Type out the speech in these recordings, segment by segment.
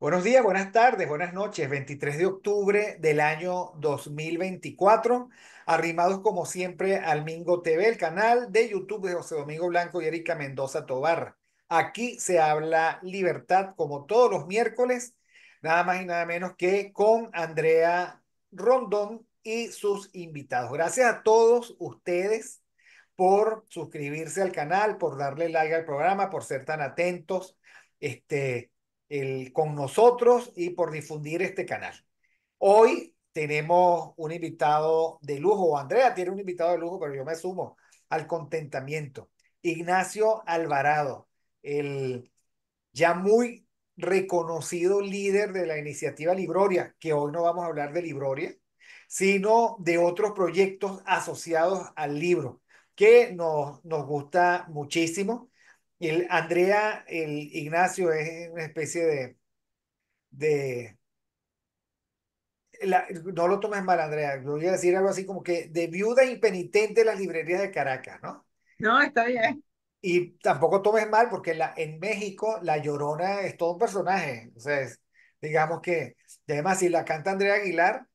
Buenos días, buenas tardes, buenas noches. 23 de octubre del año 2024. Arrimados como siempre al Mingo TV, el canal de YouTube de José Domingo Blanco y Erika Mendoza Tobar. Aquí se habla libertad como todos los miércoles, nada más y nada menos que con Andrea Rondón y sus invitados. Gracias a todos ustedes por suscribirse al canal, por darle like al programa, por ser tan atentos. Con nosotros y por difundir este canal. Hoy tenemos un invitado de lujo. Andrea tiene un invitado de lujo, pero yo me sumo al contentamiento. Ignacio Alvarado, el ya muy reconocido líder de la iniciativa Libroria, que hoy no vamos a hablar de Libroria, sino de otros proyectos asociados al libro, que nos gusta muchísimo. El Ignacio es una especie de no lo tomes mal, Andrea, yo voy a decir algo así como que de viuda impenitente de las librerías de Caracas, ¿no? No, está bien. Y tampoco tomes mal porque en México la Llorona es todo un personaje. Entonces, digamos que, y además, si la canta Andrea Aguilar,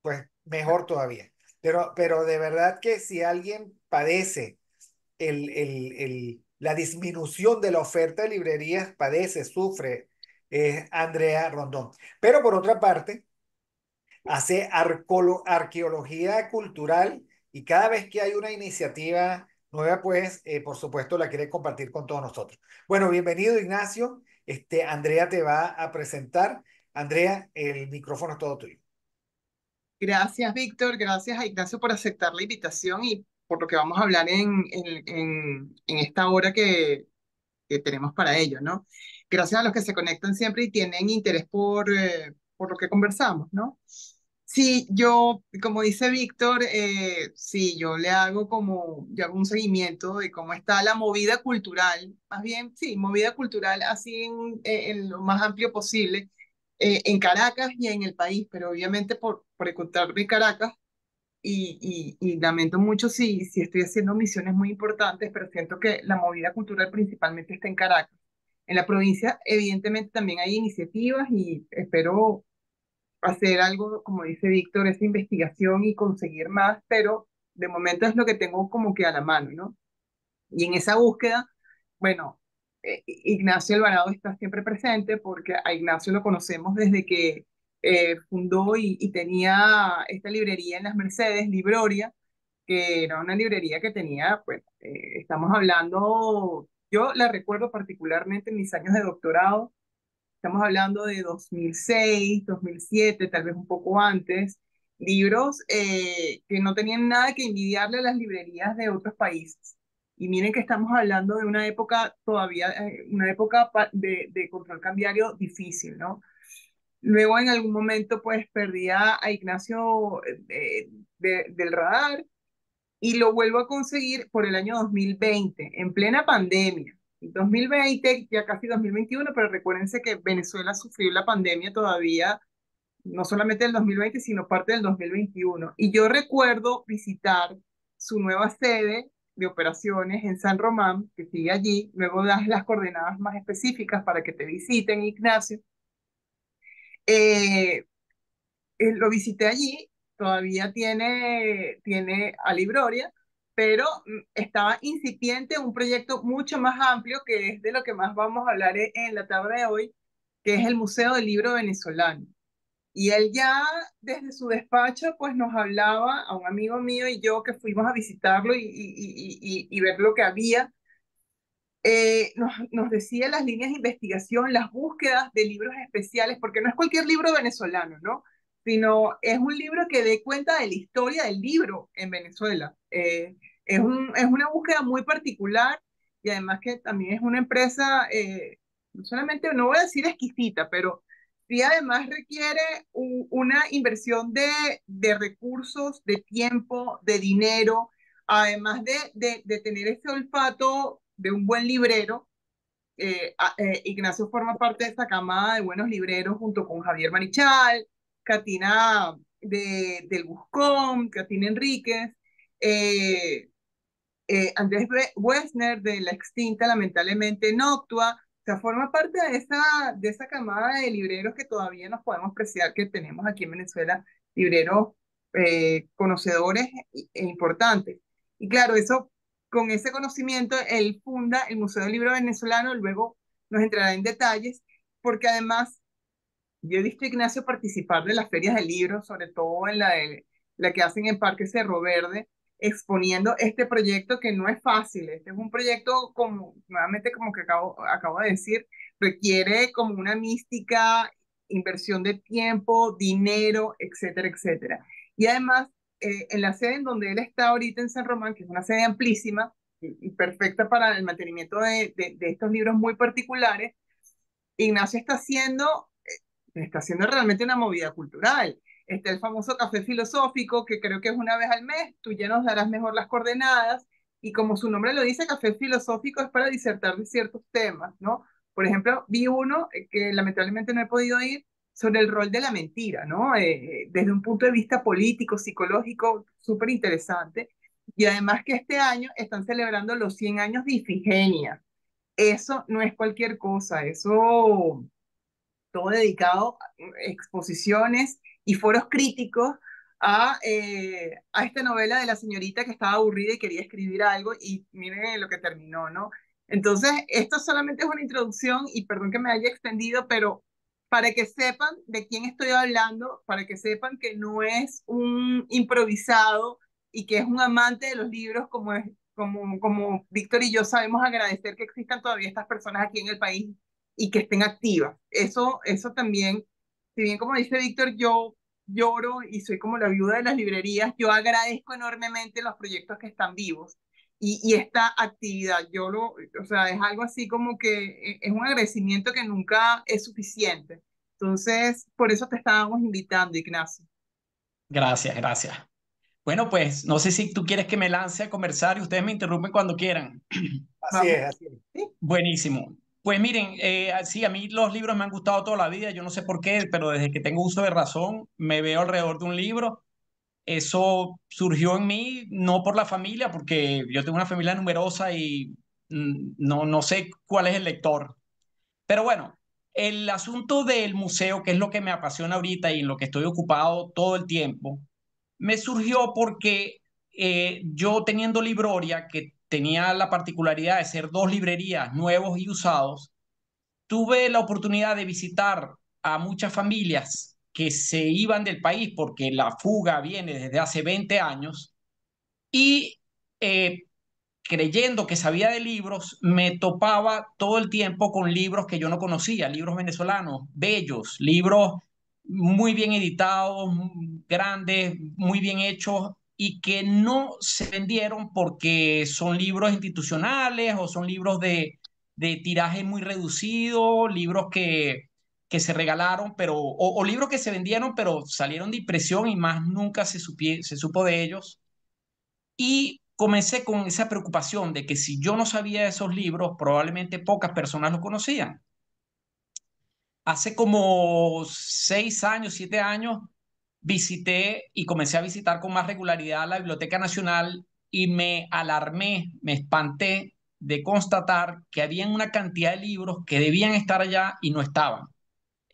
pues mejor todavía. Pero de verdad que si alguien padece la disminución de la oferta de librerías, padece, sufre, es Andrea Rondón. Pero por otra parte, hace arqueología cultural y cada vez que hay una iniciativa nueva, pues por supuesto la quiere compartir con todos nosotros. Bueno, bienvenido Ignacio. Andrea te va a presentar. Andrea, el micrófono es todo tuyo. Gracias, Víctor. Gracias a Ignacio por aceptar la invitación y por lo que vamos a hablar en esta hora que tenemos para ello, ¿no? Gracias a los que se conectan siempre y tienen interés por lo que conversamos, ¿no? Sí, yo, como dice Víctor, sí, yo hago un seguimiento de cómo está la movida cultural, más bien, sí, movida cultural así en lo más amplio posible, en Caracas y en el país, pero obviamente por encontrarme Caracas y lamento mucho si estoy haciendo misiones muy importantes, pero siento que la movida cultural principalmente está en Caracas. En la provincia, evidentemente, también hay iniciativas y espero hacer algo, como dice Víctor, esa investigación y conseguir más, pero de momento es lo que tengo como que a la mano, ¿no? Y en esa búsqueda, bueno, Ignacio Alvarado está siempre presente porque a Ignacio lo conocemos desde que fundó y tenía esta librería en las Mercedes, Libroria, que era una librería que tenía, pues, estamos hablando, yo la recuerdo particularmente en mis años de doctorado. Estamos hablando de 2006, 2007, tal vez un poco antes, libros que no tenían nada que envidiarle a las librerías de otros países. Y miren que estamos hablando de una época todavía, una época de control cambiario difícil, ¿no? Luego en algún momento pues perdí a Ignacio del radar y lo vuelvo a conseguir por el año 2020, en plena pandemia. 2020, ya casi 2021, pero recuérdense que Venezuela sufrió la pandemia todavía, no solamente del 2020, sino parte del 2021. Y yo recuerdo visitar su nueva sede de operaciones en San Román, que sigue allí, luego das las coordenadas más específicas para que te visiten, Ignacio. Eh, lo visité allí, todavía tiene a Libroria, pero estaba incipiente un proyecto mucho más amplio que es de lo que más vamos a hablar en la tarde de hoy, que es el Museo del Libro Venezolano. Y él ya desde su despacho pues nos hablaba a un amigo mío y yo que fuimos a visitarlo y ver lo que había. Nos decía las líneas de investigación, las búsquedas de libros especiales, porque no es cualquier libro venezolano, ¿no? Sino es un libro que dé cuenta de la historia del libro en Venezuela. Es una búsqueda muy particular y además que también es una empresa, no solamente, no voy a decir exquisita, pero sí además requiere una inversión de recursos, de tiempo, de dinero, además de tener ese olfato de un buen librero. Ignacio forma parte de esta camada de buenos libreros junto con Javier Marichal, Catina del Buscón, Catina Enríquez, Andrés Wessner de la extinta lamentablemente Noctua. sea, forma parte de esa camada de libreros que todavía nos podemos apreciar que tenemos aquí en Venezuela, libreros conocedores e importantes. Y claro, eso, con ese conocimiento, él funda el Museo del Libro Venezolano, luego nos entrará en detalles, porque además yo he visto a Ignacio participar de las ferias de libros, sobre todo en la que hacen en Parque Cerro Verde, exponiendo este proyecto que no es fácil. Este es un proyecto, como nuevamente, como que acabo de decir, requiere como una mística, inversión de tiempo, dinero, etcétera, etcétera. Y además, en la sede en donde él está ahorita en San Román, que es una sede amplísima y perfecta para el mantenimiento de estos libros muy particulares, Ignacio está haciendo realmente una movida cultural. Está el famoso café filosófico, que creo que es una vez al mes, tú ya nos darás mejor las coordenadas, y como su nombre lo dice, café filosófico es para disertar de ciertos temas, ¿no? Por ejemplo, vi uno que lamentablemente no he podido ir, sobre el rol de la mentira, ¿no? Desde un punto de vista político, psicológico, súper interesante. Y además que este año están celebrando los 100 años de Ifigenia. Eso no es cualquier cosa, eso todo dedicado a exposiciones y foros críticos a esta novela de la señorita que estaba aburrida y quería escribir algo y miren lo que terminó, ¿no? Entonces, esto solamente es una introducción y perdón que me haya extendido, pero para que sepan de quién estoy hablando, para que sepan que no es un improvisado y que es un amante de los libros como Víctor y yo sabemos agradecer que existan todavía estas personas aquí en el país y que estén activas. Eso también, si bien como dice Víctor, yo lloro y soy como la viuda de las librerías, yo agradezco enormemente los proyectos que están vivos y esta actividad. O sea, es algo así como que es un agradecimiento que nunca es suficiente. Entonces, por eso te estábamos invitando, Ignacio. Gracias, gracias. Bueno, pues no sé si tú quieres que me lance a conversar y ustedes me interrumpen cuando quieran. Así Vamos. es, así es. ¿Sí? Buenísimo. Pues miren, sí, a mí los libros me han gustado toda la vida, yo no sé por qué, pero desde que tengo uso de razón me veo alrededor de un libro. Eso surgió en mí no por la familia, porque yo tengo una familia numerosa y no sé cuál es el lector. Pero bueno, el asunto del museo, que es lo que me apasiona ahorita y en lo que estoy ocupado todo el tiempo, me surgió porque yo teniendo Libroria, que tenía la particularidad de ser dos librerías, nuevos y usados, tuve la oportunidad de visitar a muchas familias que se iban del país porque la fuga viene desde hace 20 años y eh, creyendo que sabía de libros, me topaba todo el tiempo con libros que yo no conocía, libros venezolanos, bellos, libros muy bien editados, grandes, muy bien hechos y que no se vendieron porque son libros institucionales o son libros de tiraje muy reducido, libros que se regalaron, pero, o libros que se vendieron, pero salieron de impresión y más nunca se supo de ellos. Y comencé con esa preocupación de que si yo no sabía de esos libros, probablemente pocas personas los conocían. Hace como 6 años, 7 años, visité y comencé a visitar con más regularidad la Biblioteca Nacional y me alarmé, me espanté de constatar que había una cantidad de libros que debían estar allá y no estaban.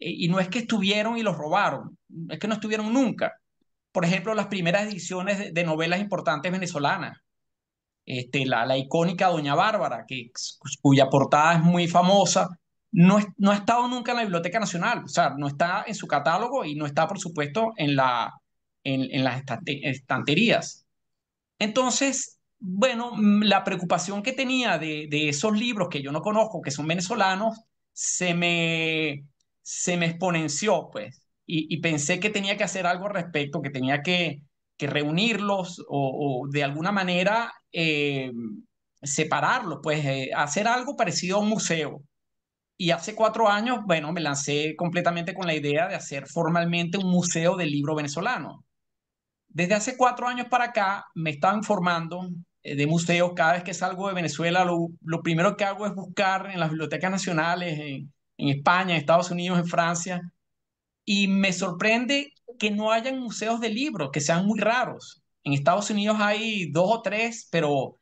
Y no es que estuvieron y los robaron, es que no estuvieron nunca. Por ejemplo, las primeras ediciones de novelas importantes venezolanas, la icónica Doña Bárbara, cuya portada es muy famosa, no ha estado nunca en la Biblioteca Nacional, o sea, no está en su catálogo y no está, por supuesto, en las estanterías. Entonces, bueno, la preocupación que tenía de esos libros que yo no conozco, que son venezolanos, se me exponenció, pues, y pensé que tenía que hacer algo al respecto, que tenía que reunirlos o de alguna manera separarlos, pues, hacer algo parecido a un museo. Y hace 4 años, bueno, me lancé completamente con la idea de hacer formalmente un museo del libro venezolano. Desde hace 4 años para acá me estaba informando de museos. Cada vez que salgo de Venezuela, lo primero que hago es buscar en las bibliotecas nacionales, en España, en Estados Unidos, en Francia, y me sorprende que no hayan museos de libros, que sean muy raros. En Estados Unidos hay dos o tres, pero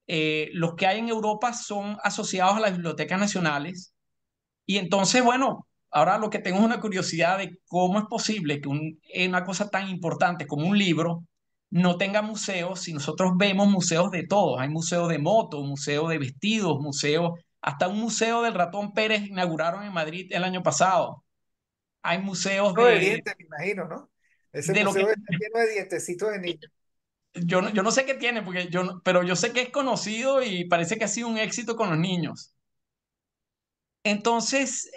los que hay en Europa son asociados a las bibliotecas nacionales. Y entonces, bueno, ahora lo que tengo es una curiosidad de cómo es posible que una cosa tan importante como un libro no tenga museos si nosotros vemos museos de todos. Hay museos de motos, museo de vestidos, museos, hasta un museo del ratón Pérez inauguraron en Madrid el año pasado. Hay museos No de dientes, me imagino, ¿no? Ese de lo que museo está lleno de dientecitos de niños. yo no sé qué tiene, pero yo sé que es conocido y parece que ha sido un éxito con los niños. Entonces,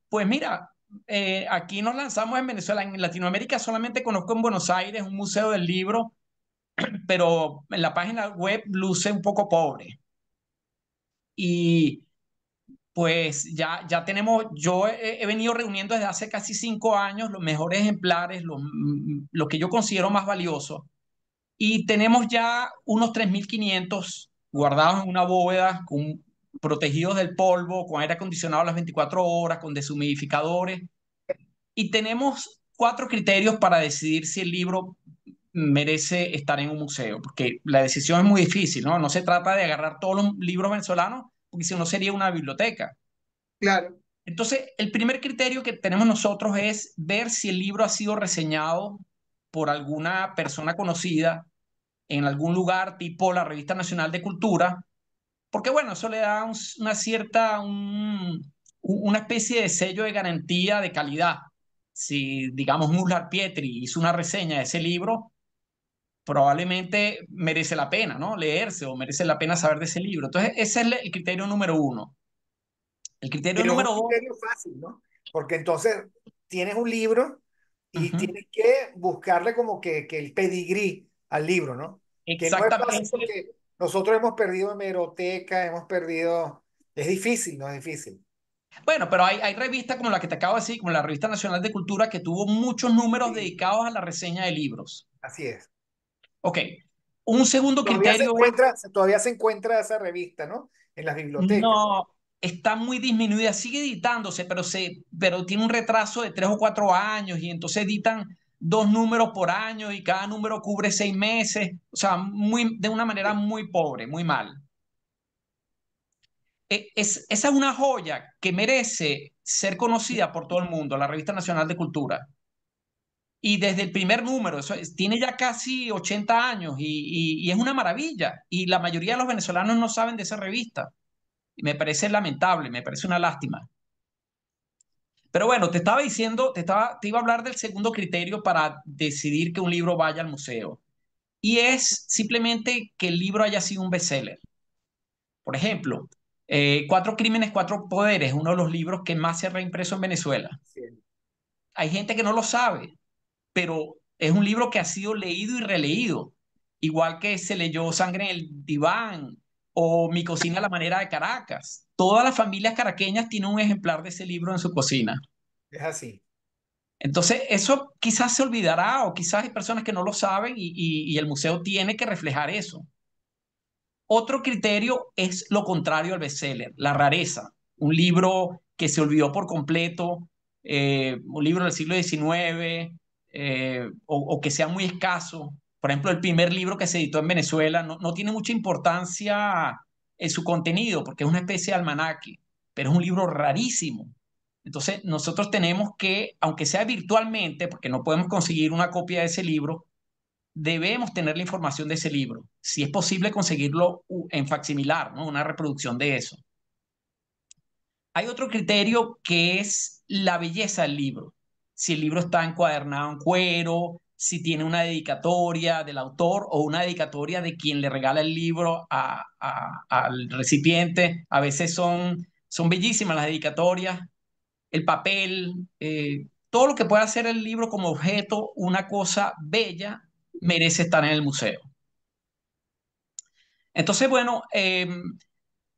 pues mira, aquí nos lanzamos en Venezuela. En Latinoamérica solamente conozco en Buenos Aires un museo del libro, pero en la página web luce un poco pobre. Y pues ya tenemos, yo he venido reuniendo desde hace casi 5 años los mejores ejemplares, lo que yo considero más valioso. Y tenemos ya unos 3.500 guardados en una bóveda, protegidos del polvo, con aire acondicionado las 24 horas, con deshumidificadores. Y tenemos 4 criterios para decidir si el libro merece estar en un museo, porque la decisión es muy difícil, ¿no? No se trata de agarrar todos los libros venezolanos, porque si no sería una biblioteca. Claro, Entonces, el primer criterio que tenemos nosotros es ver si el libro ha sido reseñado por alguna persona conocida en algún lugar, tipo la Revista Nacional de Cultura, porque bueno, eso le da una especie de sello de garantía de calidad. Si, digamos, Muslar Pietri hizo una reseña de ese libro, probablemente merece la pena, ¿no? Leerse o merece la pena saber de ese libro. Entonces, ese es el criterio número uno. El criterio Pero es un número dos, criterio fácil, ¿no? Porque entonces tienes un libro y ujú, tienes que buscarle como que el pedigrí al libro, ¿no? Que no es fácil exactamente. porque nosotros hemos perdido hemeroteca, hemos perdido... Es difícil, ¿no? Es difícil. Bueno, pero hay revistas como la que te acabo de decir, como la Revista Nacional de Cultura, que tuvo muchos números Sí, dedicados a la reseña de libros. así es. Ok. Un segundo Todavía criterio es, todavía se encuentra esa revista, ¿no? En las bibliotecas. no, está muy disminuida, sigue editándose, pero tiene un retraso de 3 o 4 años y entonces editan 2 números por año y cada número cubre 6 meses, o sea, de una manera muy pobre, muy mal. Esa es una joya que merece ser conocida por todo el mundo, la Revista Nacional de Cultura. Y desde el primer número, tiene ya casi 80 años y es una maravilla. Y la mayoría de los venezolanos no saben de esa revista. Y me parece lamentable, me parece una lástima. Pero bueno, te estaba diciendo, te iba a hablar del segundo criterio para decidir que un libro vaya al museo. Y es simplemente que el libro haya sido un bestseller. Por ejemplo, Cuatro Crímenes, Cuatro Poderes, uno de los libros que más se ha reimpreso en Venezuela. Sí. Hay gente que no lo sabe, pero es un libro que ha sido leído y releído, igual que se leyó Sangre en el Diván o Mi cocina a la manera de Caracas. Todas las familias caraqueñas tienen un ejemplar de ese libro en su cocina. Es así. Entonces, eso quizás se olvidará o quizás hay personas que no lo saben y el museo tiene que reflejar eso. Otro criterio es lo contrario al bestseller, la rareza. Un libro que se olvidó por completo, un libro del siglo XIX, o que sea muy escaso. Por ejemplo, el primer libro que se editó en Venezuela no tiene mucha importancia en su contenido, porque es una especie de almanaque, pero es un libro rarísimo. Entonces, nosotros tenemos que, aunque sea virtualmente, porque no podemos conseguir una copia de ese libro, debemos tener la información de ese libro. Si es posible conseguirlo en facsimilar, ¿no? Una reproducción de eso. Hay otro criterio que es la belleza del libro. Si el libro está encuadernado en cuero, si tiene una dedicatoria del autor o una dedicatoria de quien le regala el libro al recipiente. A veces son bellísimas las dedicatorias, el papel, todo lo que pueda hacer el libro como objeto, una cosa bella, merece estar en el museo. Entonces, bueno,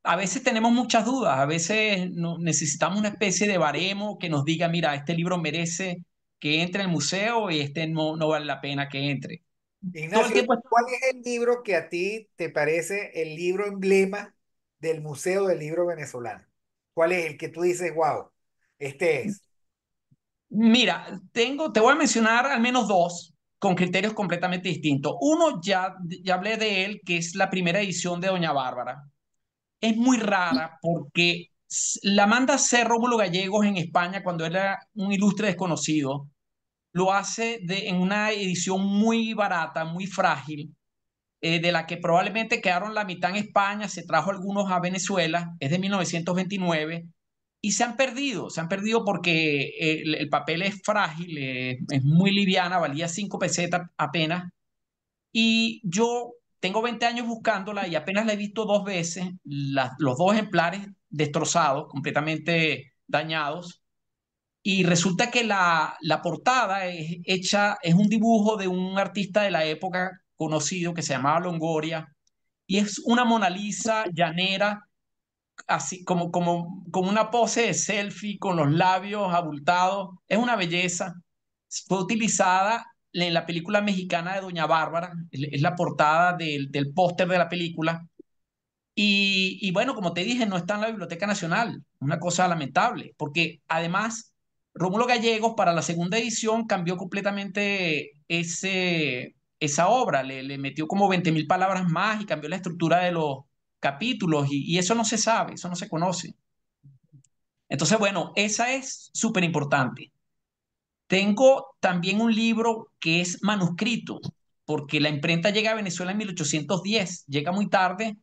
a veces tenemos muchas dudas, a veces necesitamos una especie de baremo que nos diga, mira, este libro merece que entre en el museo y este no vale la pena que entre. Todo el Ignacio, tiempo, ¿cuál es el libro que a ti te parece el libro emblema del Museo del Libro Venezolano? ¿Cuál es el que tú dices, wow, este es? mira, te voy a mencionar al menos dos con criterios completamente distintos. Uno, ya hablé de él, que es la primera edición de Doña Bárbara. Es muy rara porque La manda a hacer Rómulo Gallegos en España cuando era un ilustre desconocido. Lo hace en una edición muy barata, muy frágil, de la que probablemente quedaron la mitad en España, se trajo algunos a Venezuela, es de 1929, y se han perdido porque el papel es frágil, es muy liviana, valía 5 pesetas apenas, y yo tengo 20 años buscándola y apenas la he visto 2 veces, los dos ejemplares destrozados, completamente dañados, y resulta que la portada es hecha, es un dibujo de un artista de la época conocido que se llamaba Longoria, y es una Mona Lisa llanera, así como una pose de selfie con los labios abultados. Es una belleza. Fue utilizada en la película mexicana de Doña Bárbara, es la portada del póster de la película. Y bueno, como te dije, no está en la Biblioteca Nacional, una cosa lamentable, porque además Rómulo Gallegos para la segunda edición cambió completamente esa obra, le metió como 20.000 palabras más y cambió la estructura de los capítulos y eso no se sabe, eso no se conoce. Entonces, bueno, esa es súper importante. Tengo también un libro que es manuscrito, porque la imprenta llega a Venezuela en 1810, llega muy tarde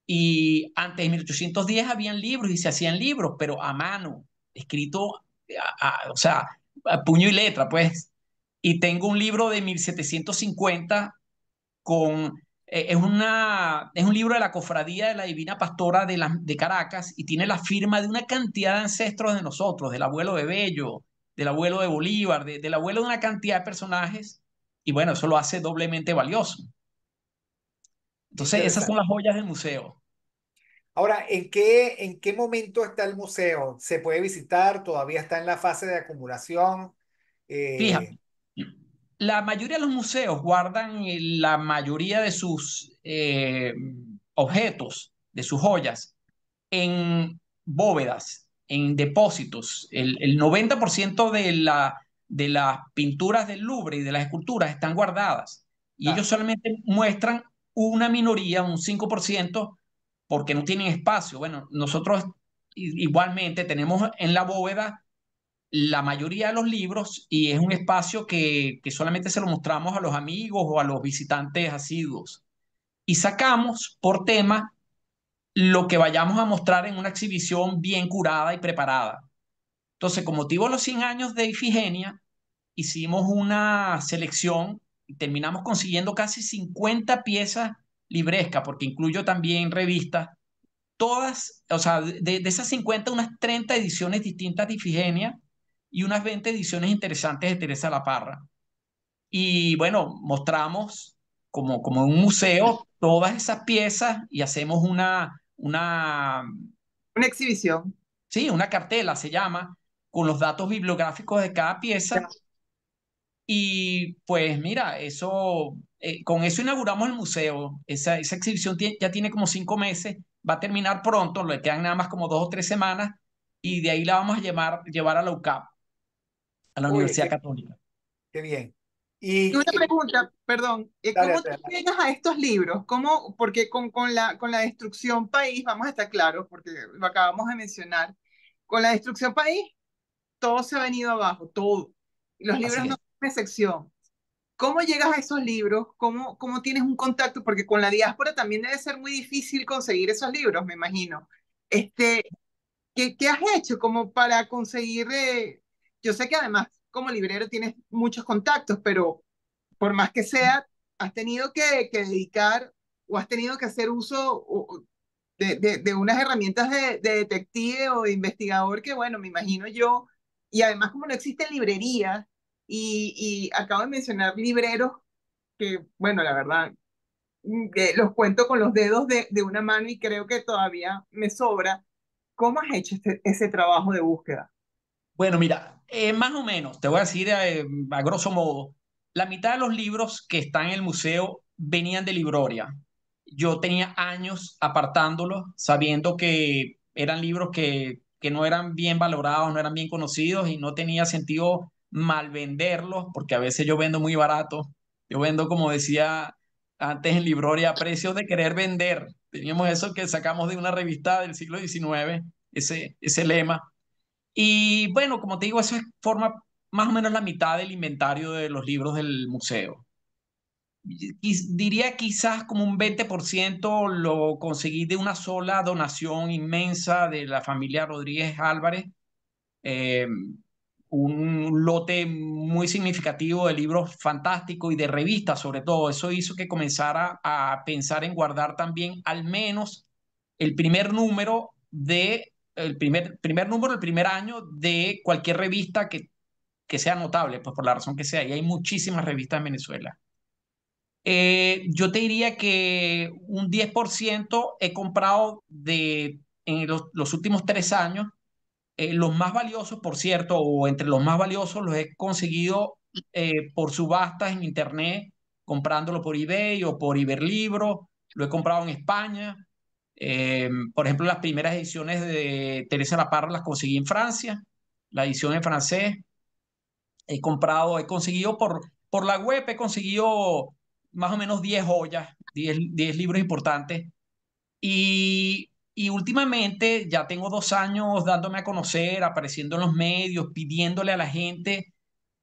y antes de 1810 habían libros y se hacían libros, pero a mano, escrito, o sea, a puño y letra, pues. Y tengo un libro de 1750 con, es un libro de la Cofradía de la Divina Pastora de Caracas y tiene la firma de una cantidad de ancestros de nosotros, del abuelo de Bello, del abuelo de Bolívar, del abuelo de una cantidad de personajes, y bueno, eso lo hace doblemente valioso. Entonces, esas son Interesante. las joyas del museo. Ahora, en qué momento está el museo? ¿Se puede visitar? ¿Todavía está en la fase de acumulación? Fíjate, Eh, la mayoría de los museos guardan la mayoría de sus objetos, de sus joyas, en bóvedas, en depósitos. El 90% de las pinturas del Louvre y de las esculturas están guardadas. Y ellos claro. solamente muestran una minoría, un 5%, porque no tienen espacio. Bueno, nosotros igualmente tenemos en la bóveda la mayoría de los libros y es un espacio que solamente se lo mostramos a los amigos o a los visitantes asiduos. Y sacamos por tema lo que vayamos a mostrar en una exhibición bien curada y preparada. Entonces, con motivo de los 100 años de Ifigenia, hicimos una selección y terminamos consiguiendo casi 50 piezas librescas, porque incluyo también revistas, todas, o sea, de esas 50 unas 30 ediciones distintas de Ifigenia y unas 20 ediciones interesantes de Teresa La Parra. Y bueno, mostramos como en un museo todas esas piezas y hacemos Una exhibición. sí, una cartela se llama, con los datos bibliográficos de cada pieza. Y pues mira, con eso inauguramos el museo. Esa exhibición ya tiene como 5 meses, va a terminar pronto, le quedan nada más como 2 o 3 semanas y de ahí la vamos a llevar a la UCAP, a la Oye, Universidad Católica. qué bien. Y una Y pregunta, perdón, dale, ¿cómo tú adelante. llegas a estos libros? ¿Cómo? Porque con la destrucción país, vamos a estar claros, porque lo acabamos de mencionar, con la destrucción país, todo se ha venido abajo, todo. Y los libros Así no es. son una excepción. ¿Cómo llegas a esos libros? ¿Cómo tienes un contacto? Porque con la diáspora también debe ser muy difícil conseguir esos libros, me imagino. Este, ¿qué has hecho como para conseguir? Yo sé que además como librero tienes muchos contactos, pero por más que sea, has tenido que dedicar o has tenido que hacer uso de unas herramientas de detective o de investigador que, bueno, me imagino yo, y además como no existen librerías, y acabo de mencionar libreros que, bueno, la verdad, los cuento con los dedos de una mano y creo que todavía me sobra. ¿Cómo has hecho ese trabajo de búsqueda? Bueno, mira, más o menos, te voy a decir a grosso modo, la mitad de los libros que están en el museo venían de Libroria. Yo tenía años apartándolos, sabiendo que eran libros que no eran bien valorados, no eran bien conocidos y no tenía sentido mal venderlos, porque a veces yo vendo muy barato. Yo vendo, como decía antes en Libroria, a precios de querer vender. Teníamos eso que sacamos de una revista del siglo XIX ese lema. Y bueno, como te digo, eso forma más o menos la mitad del inventario de los libros del museo. Diría quizás como un 20% lo conseguí de una sola donación inmensa de la familia Rodríguez Álvarez, eh, un lote muy significativo de libros fantásticos y de revistas sobre todo. Eso hizo que comenzara a pensar en guardar también al menos el primer número el primer número, el primer año de cualquier revista que sea notable, pues por la razón que sea. Y hay muchísimas revistas en Venezuela. Yo te diría que un 10% he comprado en los últimos 3 años. Los más valiosos, por cierto, o entre los más valiosos, los he conseguido por subastas en internet, comprándolo por eBay o por Iberlibro. Lo he comprado en España. Por ejemplo, las primeras ediciones de Teresa La Parra las conseguí en Francia, la edición en francés. He conseguido por la web, he conseguido más o menos 10 joyas, 10 libros importantes. Y últimamente ya tengo 2 años dándome a conocer, apareciendo en los medios, pidiéndole a la gente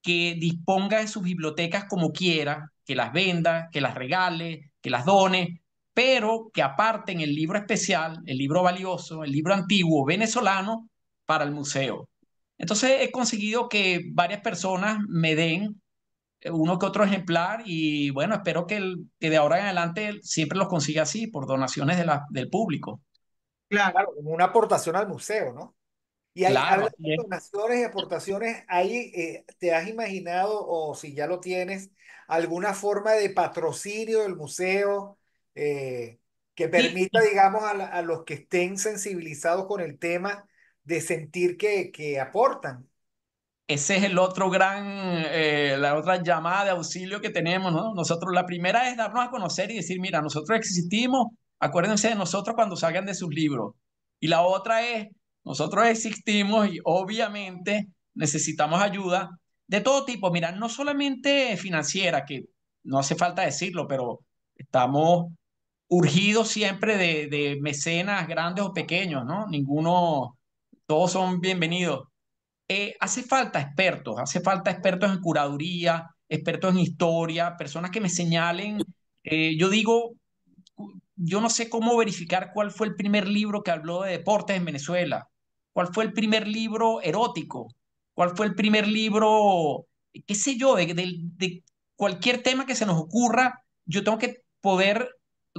que disponga de sus bibliotecas como quiera, que las venda, que las regale, que las done, pero que aparten el libro especial, el libro valioso, el libro antiguo venezolano para el museo. Entonces he conseguido que varias personas me den uno que otro ejemplar y bueno, espero que de ahora en adelante siempre los consiga así, por donaciones del público. Claro. Claro, como una aportación al museo, ¿no? Y hay, Claro, hablando así de es. donaciones y aportaciones, ahí ¿te has imaginado o si ya lo tienes, alguna forma de patrocinio del museo que Sí, permita, digamos, a los que estén sensibilizados con el tema de sentir que aportan? ese es el otro la otra llamada de auxilio que tenemos, ¿no? Nosotros, la primera es darnos a conocer y decir, mira, nosotros existimos, acuérdense de nosotros cuando salgan de sus libros. Y la otra es, nosotros existimos y obviamente necesitamos ayuda de todo tipo, mira, no solamente financiera, que no hace falta decirlo, pero estamos urgidos siempre de mecenas grandes o pequeños, ¿no? Ninguno, todos son bienvenidos. Hace falta expertos en curaduría, expertos en historia, personas que me señalen. Yo digo, yo no sé cómo verificar cuál fue el primer libro que habló de deportes en Venezuela, cuál fue el primer libro erótico, cuál fue el primer libro, qué sé yo, de cualquier tema que se nos ocurra. Yo tengo que poder,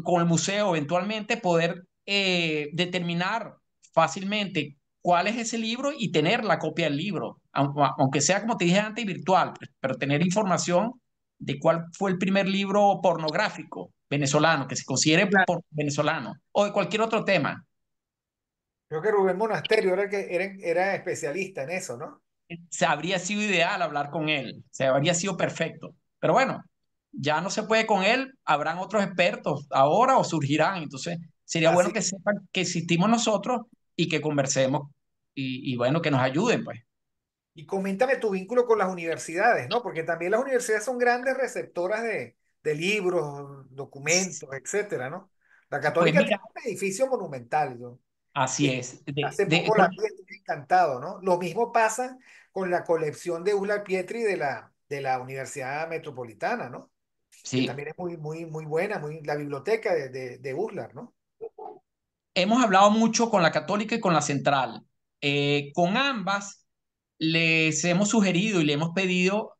con el museo eventualmente, poder determinar fácilmente cuál es ese libro y tener la copia del libro, aunque sea, como te dije antes, virtual, pero tener información de cuál fue el primer libro pornográfico venezolano, que se considere Claro. por venezolano, o de cualquier otro tema. Creo que Rubén Monasterio era, el que era especialista en eso, ¿no? Se habría sido ideal hablar con él, se habría sido perfecto. Pero bueno, ya no se puede con él, habrán otros expertos ahora o surgirán. Entonces, sería bueno Así. que sepan que existimos nosotros y que conversemos y bueno, que nos ayuden, pues. Y coméntame tu vínculo con las universidades, ¿no? Porque también las universidades son grandes receptoras de libros, documentos, etcétera, ¿no? La Pues Católica mira, tiene un edificio monumental, ¿no? así Y es. hace poco la vi, estoy encantado, ¿no? Lo mismo pasa con la colección de Uslar Pietri de la Universidad Metropolitana, ¿no? Que Sí, también es muy, muy, muy buena, la biblioteca de Uslar, ¿no? hemos hablado mucho con la Católica y con la Central. Con ambas les hemos sugerido y le hemos pedido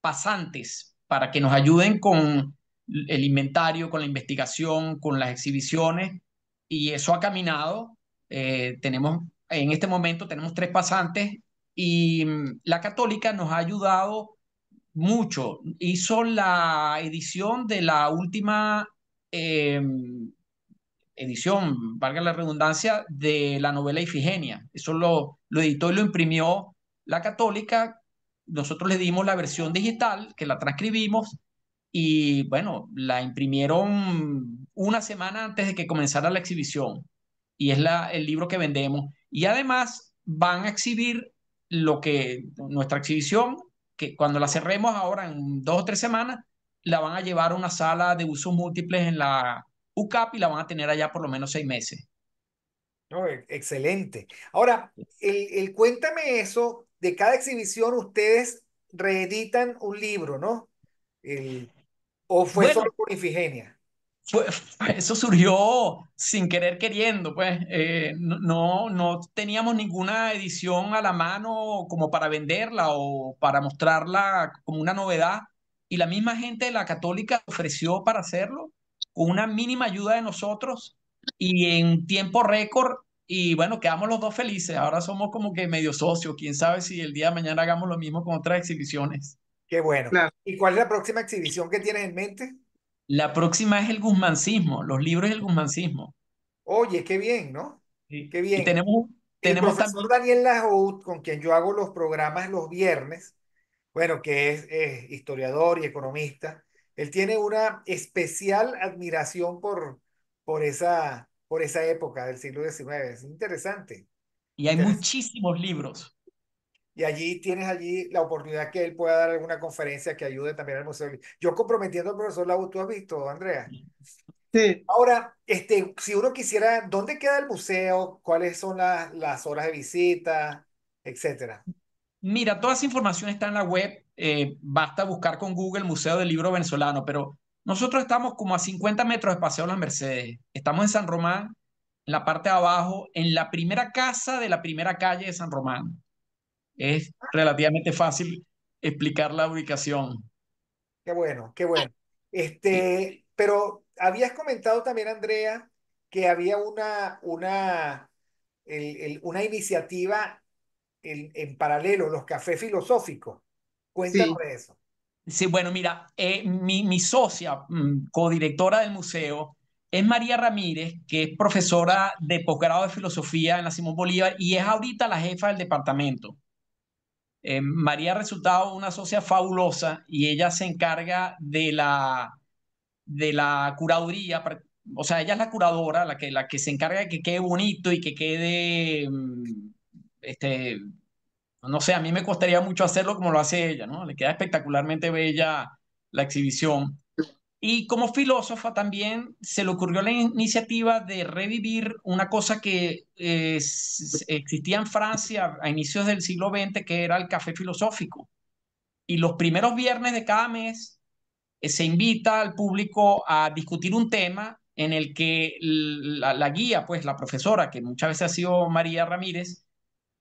pasantes para que nos ayuden con el inventario, con la investigación, con las exhibiciones, y eso ha caminado. En este momento tenemos 3 pasantes y la Católica nos ha ayudado mucho. Hizo la edición de la última edición, valga la redundancia, de la novela Ifigenia. Eso lo editó y lo imprimió la Católica. Nosotros le dimos la versión digital, que la transcribimos, y bueno, la imprimieron una semana antes de que comenzara la exhibición. Y es el libro que vendemos. Y además van a exhibir nuestra exhibición, que cuando la cerremos ahora en 2 o 3 semanas, la van a llevar a una sala de usos múltiples en la UCAP y la van a tener allá por lo menos 6 meses. No, excelente. Ahora, cuéntame eso, de cada exhibición ustedes reeditan un libro, ¿no? El, ¿O fue Bueno, solo por Ifigenia? eso surgió sin querer queriendo, pues no teníamos ninguna edición a la mano como para venderla o para mostrarla como una novedad. Y la misma gente de la Católica ofreció para hacerlo con una mínima ayuda de nosotros y en tiempo récord. Y bueno, quedamos los dos felices. Ahora somos como que medio socios. Quién sabe si el día de mañana hagamos lo mismo con otras exhibiciones. Qué bueno. Claro. ¿Y cuál es la próxima exhibición que tienes en mente? La próxima es el guzmancismo, los libros del guzmancismo. Oye, qué bien, ¿no? Sí. Qué Y bien. El tenemos profesor también, Daniel Lahoud, con quien yo hago los programas los viernes, bueno, que es historiador y economista, él tiene una especial admiración por esa época del siglo XIX. Es interesante, y hay interesante. muchísimos libros. Y allí tienes allí la oportunidad que él pueda dar alguna conferencia que ayude también al museo. Yo comprometiendo al profesor Lahoud, ¿tú has visto, Andrea? Sí, Ahora, si uno quisiera, ¿dónde queda el museo? ¿Cuáles son las horas de visita, etcétera? Mira, toda esa información está en la web. Basta buscar con Google Museo del Libro Venezolano, pero nosotros estamos como a 50 metros de Paseo Las Mercedes. Estamos en San Román, en la parte de abajo, en la primera casa de la primera calle de San Román. Es relativamente fácil explicar la ubicación. Qué bueno, qué bueno. Sí. Pero habías comentado también, Andrea, que había una iniciativa en paralelo, los cafés filosóficos. Cuéntanos sí, de eso. Sí, bueno, mira, mi socia, codirectora del museo, es María Ramírez, que es profesora de posgrado de filosofía en la Simón Bolívar y es ahorita la jefa del departamento. María ha resultado una socia fabulosa y ella se encarga de la curaduría, o sea, ella es la curadora, la que se encarga de que quede bonito y que quede, este, no sé, a mí me costaría mucho hacerlo como lo hace ella, ¿no? Le queda espectacularmente bella la exhibición. Y como filósofa también se le ocurrió la iniciativa de revivir una cosa que existía en Francia a inicios del siglo XX, que era el café filosófico. Y los primeros viernes de cada mes se invita al público a discutir un tema en el que la guía, pues la profesora, que muchas veces ha sido María Ramírez,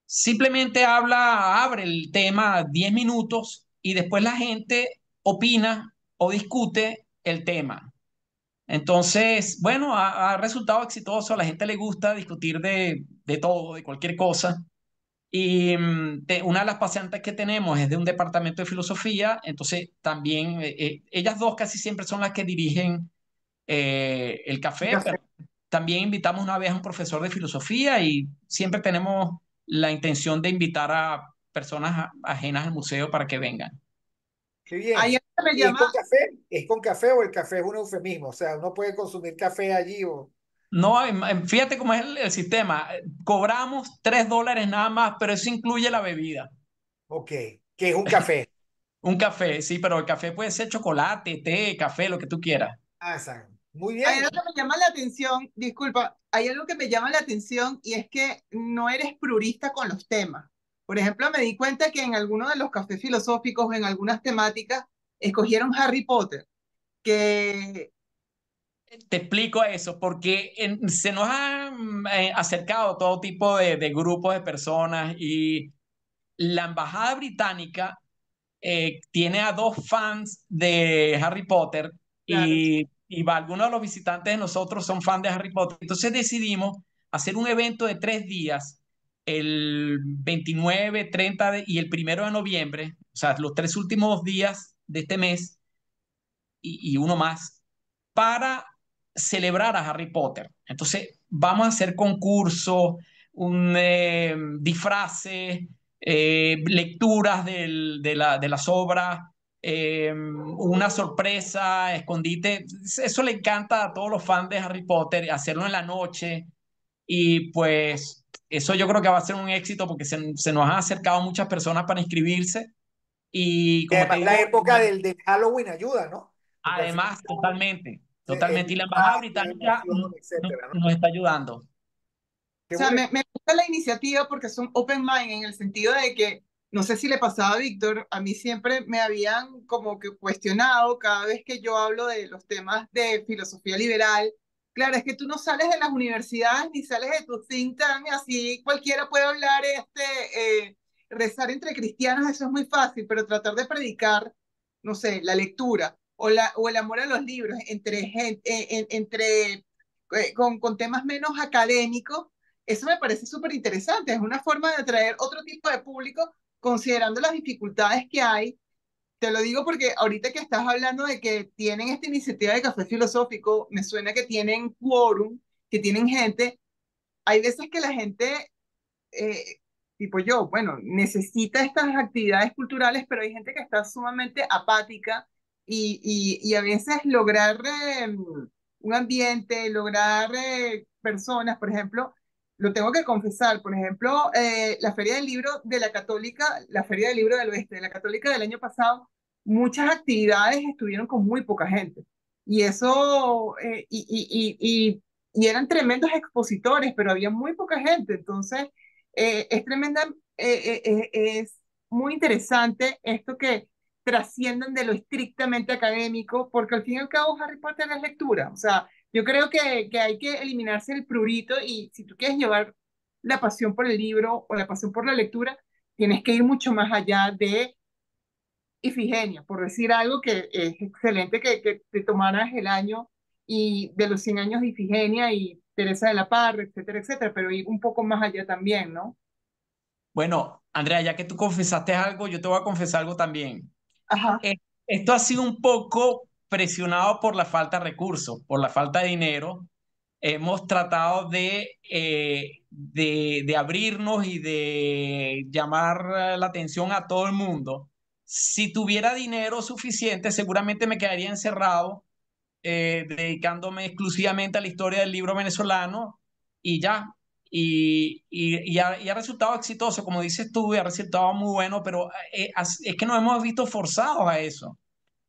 simplemente abre el tema 10 minutos y después la gente opina o discute el tema. Entonces, bueno, ha resultado exitoso, a la gente le gusta discutir de todo, de cualquier cosa. Y una de las pacientes que tenemos es de un departamento de filosofía, entonces también ellas dos casi siempre son las que dirigen el Un café, café. pero también invitamos una vez a un profesor de filosofía y siempre tenemos la intención de invitar a personas ajenas al museo para que vengan. Qué hay bien. algo que me ¿Y es con llama, café? ¿Es con café o el café es un eufemismo? O sea, uno puede consumir café allí o... No, fíjate cómo es el sistema. Cobramos $3 nada más, pero eso incluye la bebida. Ok, que es un café. Un café, sí, pero el café puede ser chocolate, té, café, lo que tú quieras. Ah, exacto. Muy hay bien. algo que me llama la atención, disculpa, hay algo que me llama la atención y es que no eres purista con los temas. Por ejemplo, me di cuenta que en algunos de los cafés filosóficos, en algunas temáticas, escogieron Harry Potter, que, Te explico eso, porque se nos han acercado todo tipo de grupos de personas y la embajada británica tiene a dos fans de Harry Potter claro, y algunos de los visitantes de nosotros son fans de Harry Potter. Entonces decidimos hacer un evento de 3 días, el 29, 30 y el 1 de noviembre, o sea, los 3 últimos días de este mes y uno más, para celebrar a Harry Potter. Entonces, vamos a hacer concursos, disfraces, lecturas de las obras, una sorpresa, escondite. Eso le encanta a todos los fans de Harry Potter, hacerlo en la noche. Y pues eso yo creo que va a ser un éxito porque se nos han acercado muchas personas para inscribirse. Y Y como te además la digo, época del Halloween ayuda, ¿no? Porque al final además, totalmente, el totalmente. Y la disfraz, Embajada la Británica emoción, etcétera, ¿no? nos está ayudando. Qué sea, bueno. me gusta la iniciativa porque son open mind en el sentido de que, no sé si le pasaba a Víctor, a mí siempre me habían como que cuestionado cada vez que yo hablo de los temas de filosofía liberal. Claro, es que tú no sales de las universidades ni sales de tu think tank, así cualquiera puede hablar, rezar entre cristianos, eso es muy fácil, pero tratar de predicar, no sé, la lectura o el amor a los libros entre gente, con temas menos académicos, eso me parece súper interesante. Es una forma de atraer otro tipo de público considerando las dificultades que hay. Te lo digo porque ahorita que estás hablando de que tienen esta iniciativa de café filosófico, me suena que tienen quórum, que tienen gente. Hay veces que la gente, eh, tipo yo, bueno, necesita estas actividades culturales, pero hay gente que está sumamente apática y a veces lograr un ambiente, lograr personas, por ejemplo, lo tengo que confesar, por ejemplo, la Feria del Libro de la Católica, la Feria del Libro del Oeste de la Católica del año pasado, muchas actividades estuvieron con muy poca gente. Y eso, y eran tremendos expositores, pero había muy poca gente. Entonces, es tremenda, es muy interesante esto que trascienden de lo estrictamente académico, porque al fin y al cabo Harry Potter es lectura. O sea, yo creo que hay que eliminarse el prurito y si tú quieres llevar la pasión por el libro o la pasión por la lectura, tienes que ir mucho más allá de Ifigenia, por decir algo que es excelente que te tomaras el año y de los 100 años de Ifigenia y Teresa de la Parra, etcétera, etcétera, pero ir un poco más allá también, ¿no? Bueno, Andrea, ya que tú confesaste algo, yo te voy a confesar algo también. Ajá, Eh, Esto ha sido un poco presionado por la falta de recursos, por la falta de dinero. Hemos tratado de abrirnos y de llamar la atención a todo el mundo. Si tuviera dinero suficiente, seguramente me quedaría encerrado, dedicándome exclusivamente a la historia del libro venezolano y ya. Y ha resultado exitoso, como dices tú, y ha resultado muy bueno, pero es que nos hemos visto forzados a eso,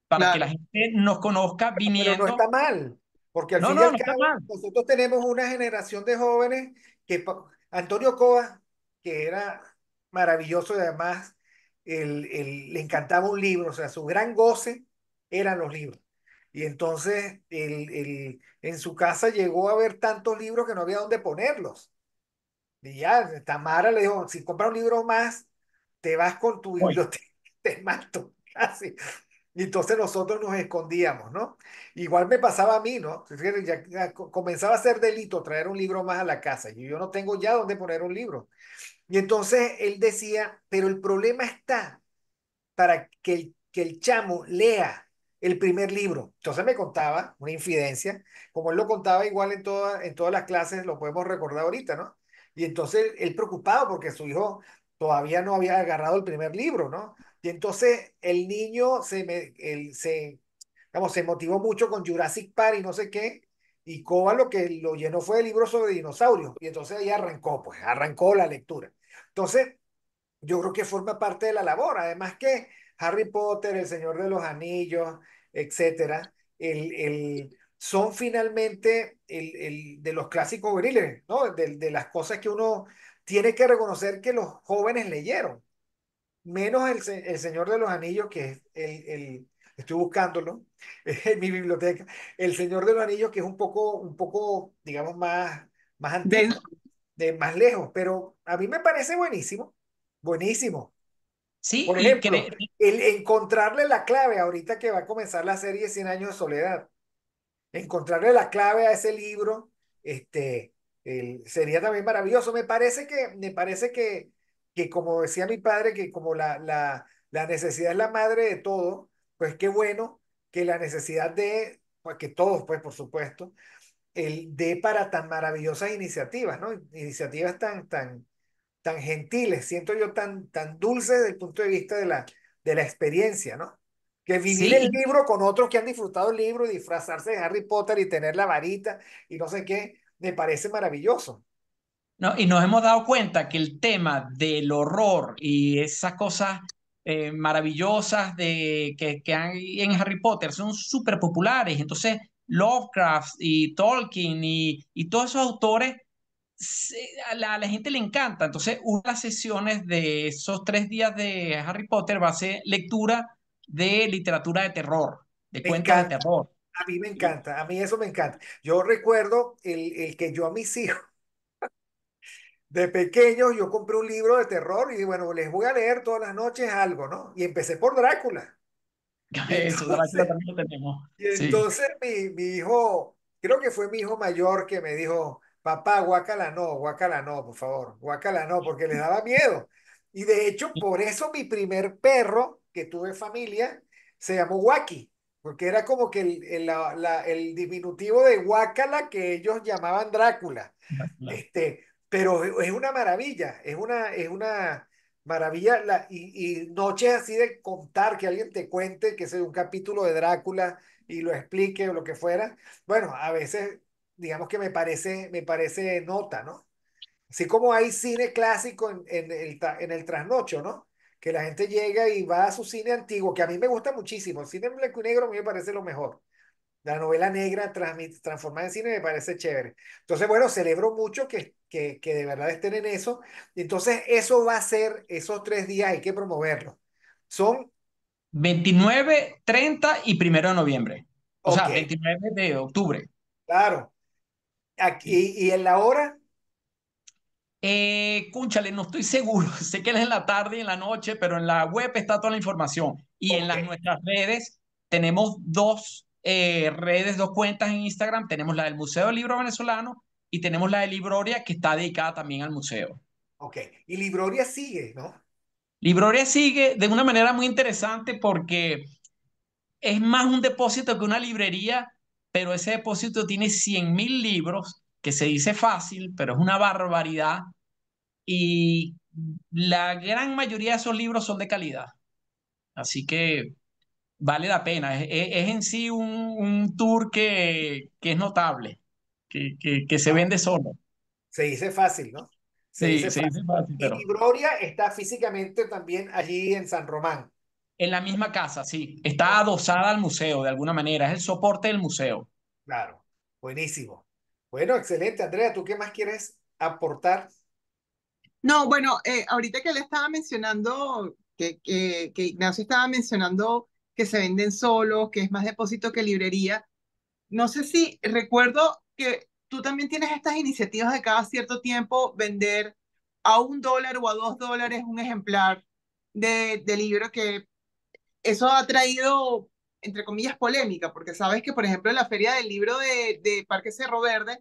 para que la claro, gente nos conozca Pero no está viniendo. mal, porque al No, fin y no, al no está cabo mal. nosotros tenemos una generación de jóvenes Antonio Cova, que era maravilloso y además le encantaba un libro, o sea, su gran goce eran los libros. Y entonces en su casa llegó a ver tantos libros que no había dónde ponerlos. Y ya, Tamara le dijo, si compras un libro más, te vas con tu Oye, biblioteca, te mato, casi. Y entonces nosotros nos escondíamos, ¿no? Igual me pasaba a mí, ¿no? Fíjate, ya comenzaba a ser delito traer un libro más a la casa. Y yo no tengo ya dónde poner un libro. Y entonces él decía, pero el problema está para que el chamo lea el primer libro. Entonces me contaba una infidencia, como él lo contaba igual en todas las clases, lo podemos recordar ahorita, ¿no? Y entonces él preocupado porque su hijo todavía no había agarrado el primer libro, ¿no? Y entonces el niño se motivó mucho con Jurassic Park y no sé qué, y Coba lo que lo llenó fue de libros sobre dinosaurios, y entonces ahí arrancó, pues arrancó la lectura. Entonces, yo creo que forma parte de la labor. Además que Harry Potter, El Señor de los Anillos, etcétera, son finalmente de los clásicos juveniles, ¿no? De las cosas que uno tiene que reconocer que los jóvenes leyeron. Menos el Señor de los Anillos, que es estoy buscándolo en mi biblioteca. El Señor de los Anillos, que es un poco, digamos, más antiguo, de, de más lejos, pero a mí me parece buenísimo, buenísimo. sí, Por ejemplo, el encontrarle la clave ahorita que va a comenzar la serie 100 años de soledad, encontrarle la clave a ese libro, este, sería también maravilloso. Me parece que como decía mi padre, que como la necesidad es la madre de todo, pues qué bueno que la necesidad de, pues que todos, pues por supuesto, el de para tan maravillosas iniciativas, ¿no? Iniciativas tan gentiles, siento yo tan dulces desde el punto de vista de la experiencia, ¿no? Que vivir el sí, libro con otros que han disfrutado el libro y disfrazarse de Harry Potter y tener la varita y no sé qué, me parece maravilloso. no, y nos hemos dado cuenta que el tema del horror y esas cosas maravillosas que hay en Harry Potter son súper populares. Entonces, Lovecraft y Tolkien y todos esos autores a la gente le encanta. Entonces, una de las sesiones de esos 3 días de Harry Potter va a ser lectura de literatura de terror, de Me cuentos de encanta, terror. a mí me Y encanta, a mí eso me encanta. Yo recuerdo el que yo a mis hijos de pequeños, yo compré un libro de terror y bueno, les voy a leer todas las noches algo, ¿no? Y empecé por Drácula. Y eso, Drácula entonces, también lo tenemos. y Sí. entonces mi hijo, creo que fue mi hijo mayor que me dijo, papá, guácala no, por favor, guácala no, porque les daba miedo. Y de hecho, por eso mi primer perro que tuve familia se llamó Waki, porque era como que el diminutivo de guácala que ellos llamaban Drácula. Drácula. Pero es una maravilla, es una maravilla y noches así de contar que alguien te cuente que es un capítulo de Drácula y lo explique o lo que fuera. Bueno, a veces digamos que me parece nota, ¿no? Así como hay cine clásico en el trasnocho, ¿no? Que la gente llega y va a su cine antiguo, que a mí me gusta muchísimo. El cine en blanco y negro a mí me parece lo mejor. La novela negra transformada en cine me parece chévere. Entonces, bueno, celebro mucho que de verdad estén en eso. Entonces, eso va a ser, esos 3 días hay que promoverlo. Son, 29, 30 y 1 de noviembre. O ok, sea, 29 de octubre. claro. Sí. Aquí, y en la hora, Cónchale, no estoy seguro. Sé que es en la tarde y en la noche, pero en la web está toda la información. Y en ok, nuestras redes tenemos dos redes, dos cuentas en Instagram. Tenemos la del Museo del Libro Venezolano y tenemos la de Libroria, que está dedicada también al museo. ok. Y Libroria sigue, ¿no? Libroria sigue de una manera muy interesante porque es más un depósito que una librería, pero ese depósito tiene 100.000 libros, que se dice fácil, pero es una barbaridad. Y la gran mayoría de esos libros son de calidad. Así que vale la pena. Es en sí un tour que es notable, que se Wow. vende solo. Se dice fácil, ¿no? Se Sí, dice se dice fácil. fácil, Y pero Libroria está físicamente también allí en San Román. en la misma casa, sí. Está Oh, adosada al museo de alguna manera. Es el soporte del museo. claro, buenísimo. Bueno, excelente. Andrea, ¿tú qué más quieres aportar? No, bueno, ahorita que le estaba mencionando, que Ignacio estaba mencionando que se venden solos, que es más depósito que librería, no sé si recuerdo que tú también tienes estas iniciativas de cada cierto tiempo vender a $1 o a $2 un ejemplar de libro, que eso ha traído, entre comillas, polémica, porque sabes que, por ejemplo, en la feria del libro de Parque Cerro Verde,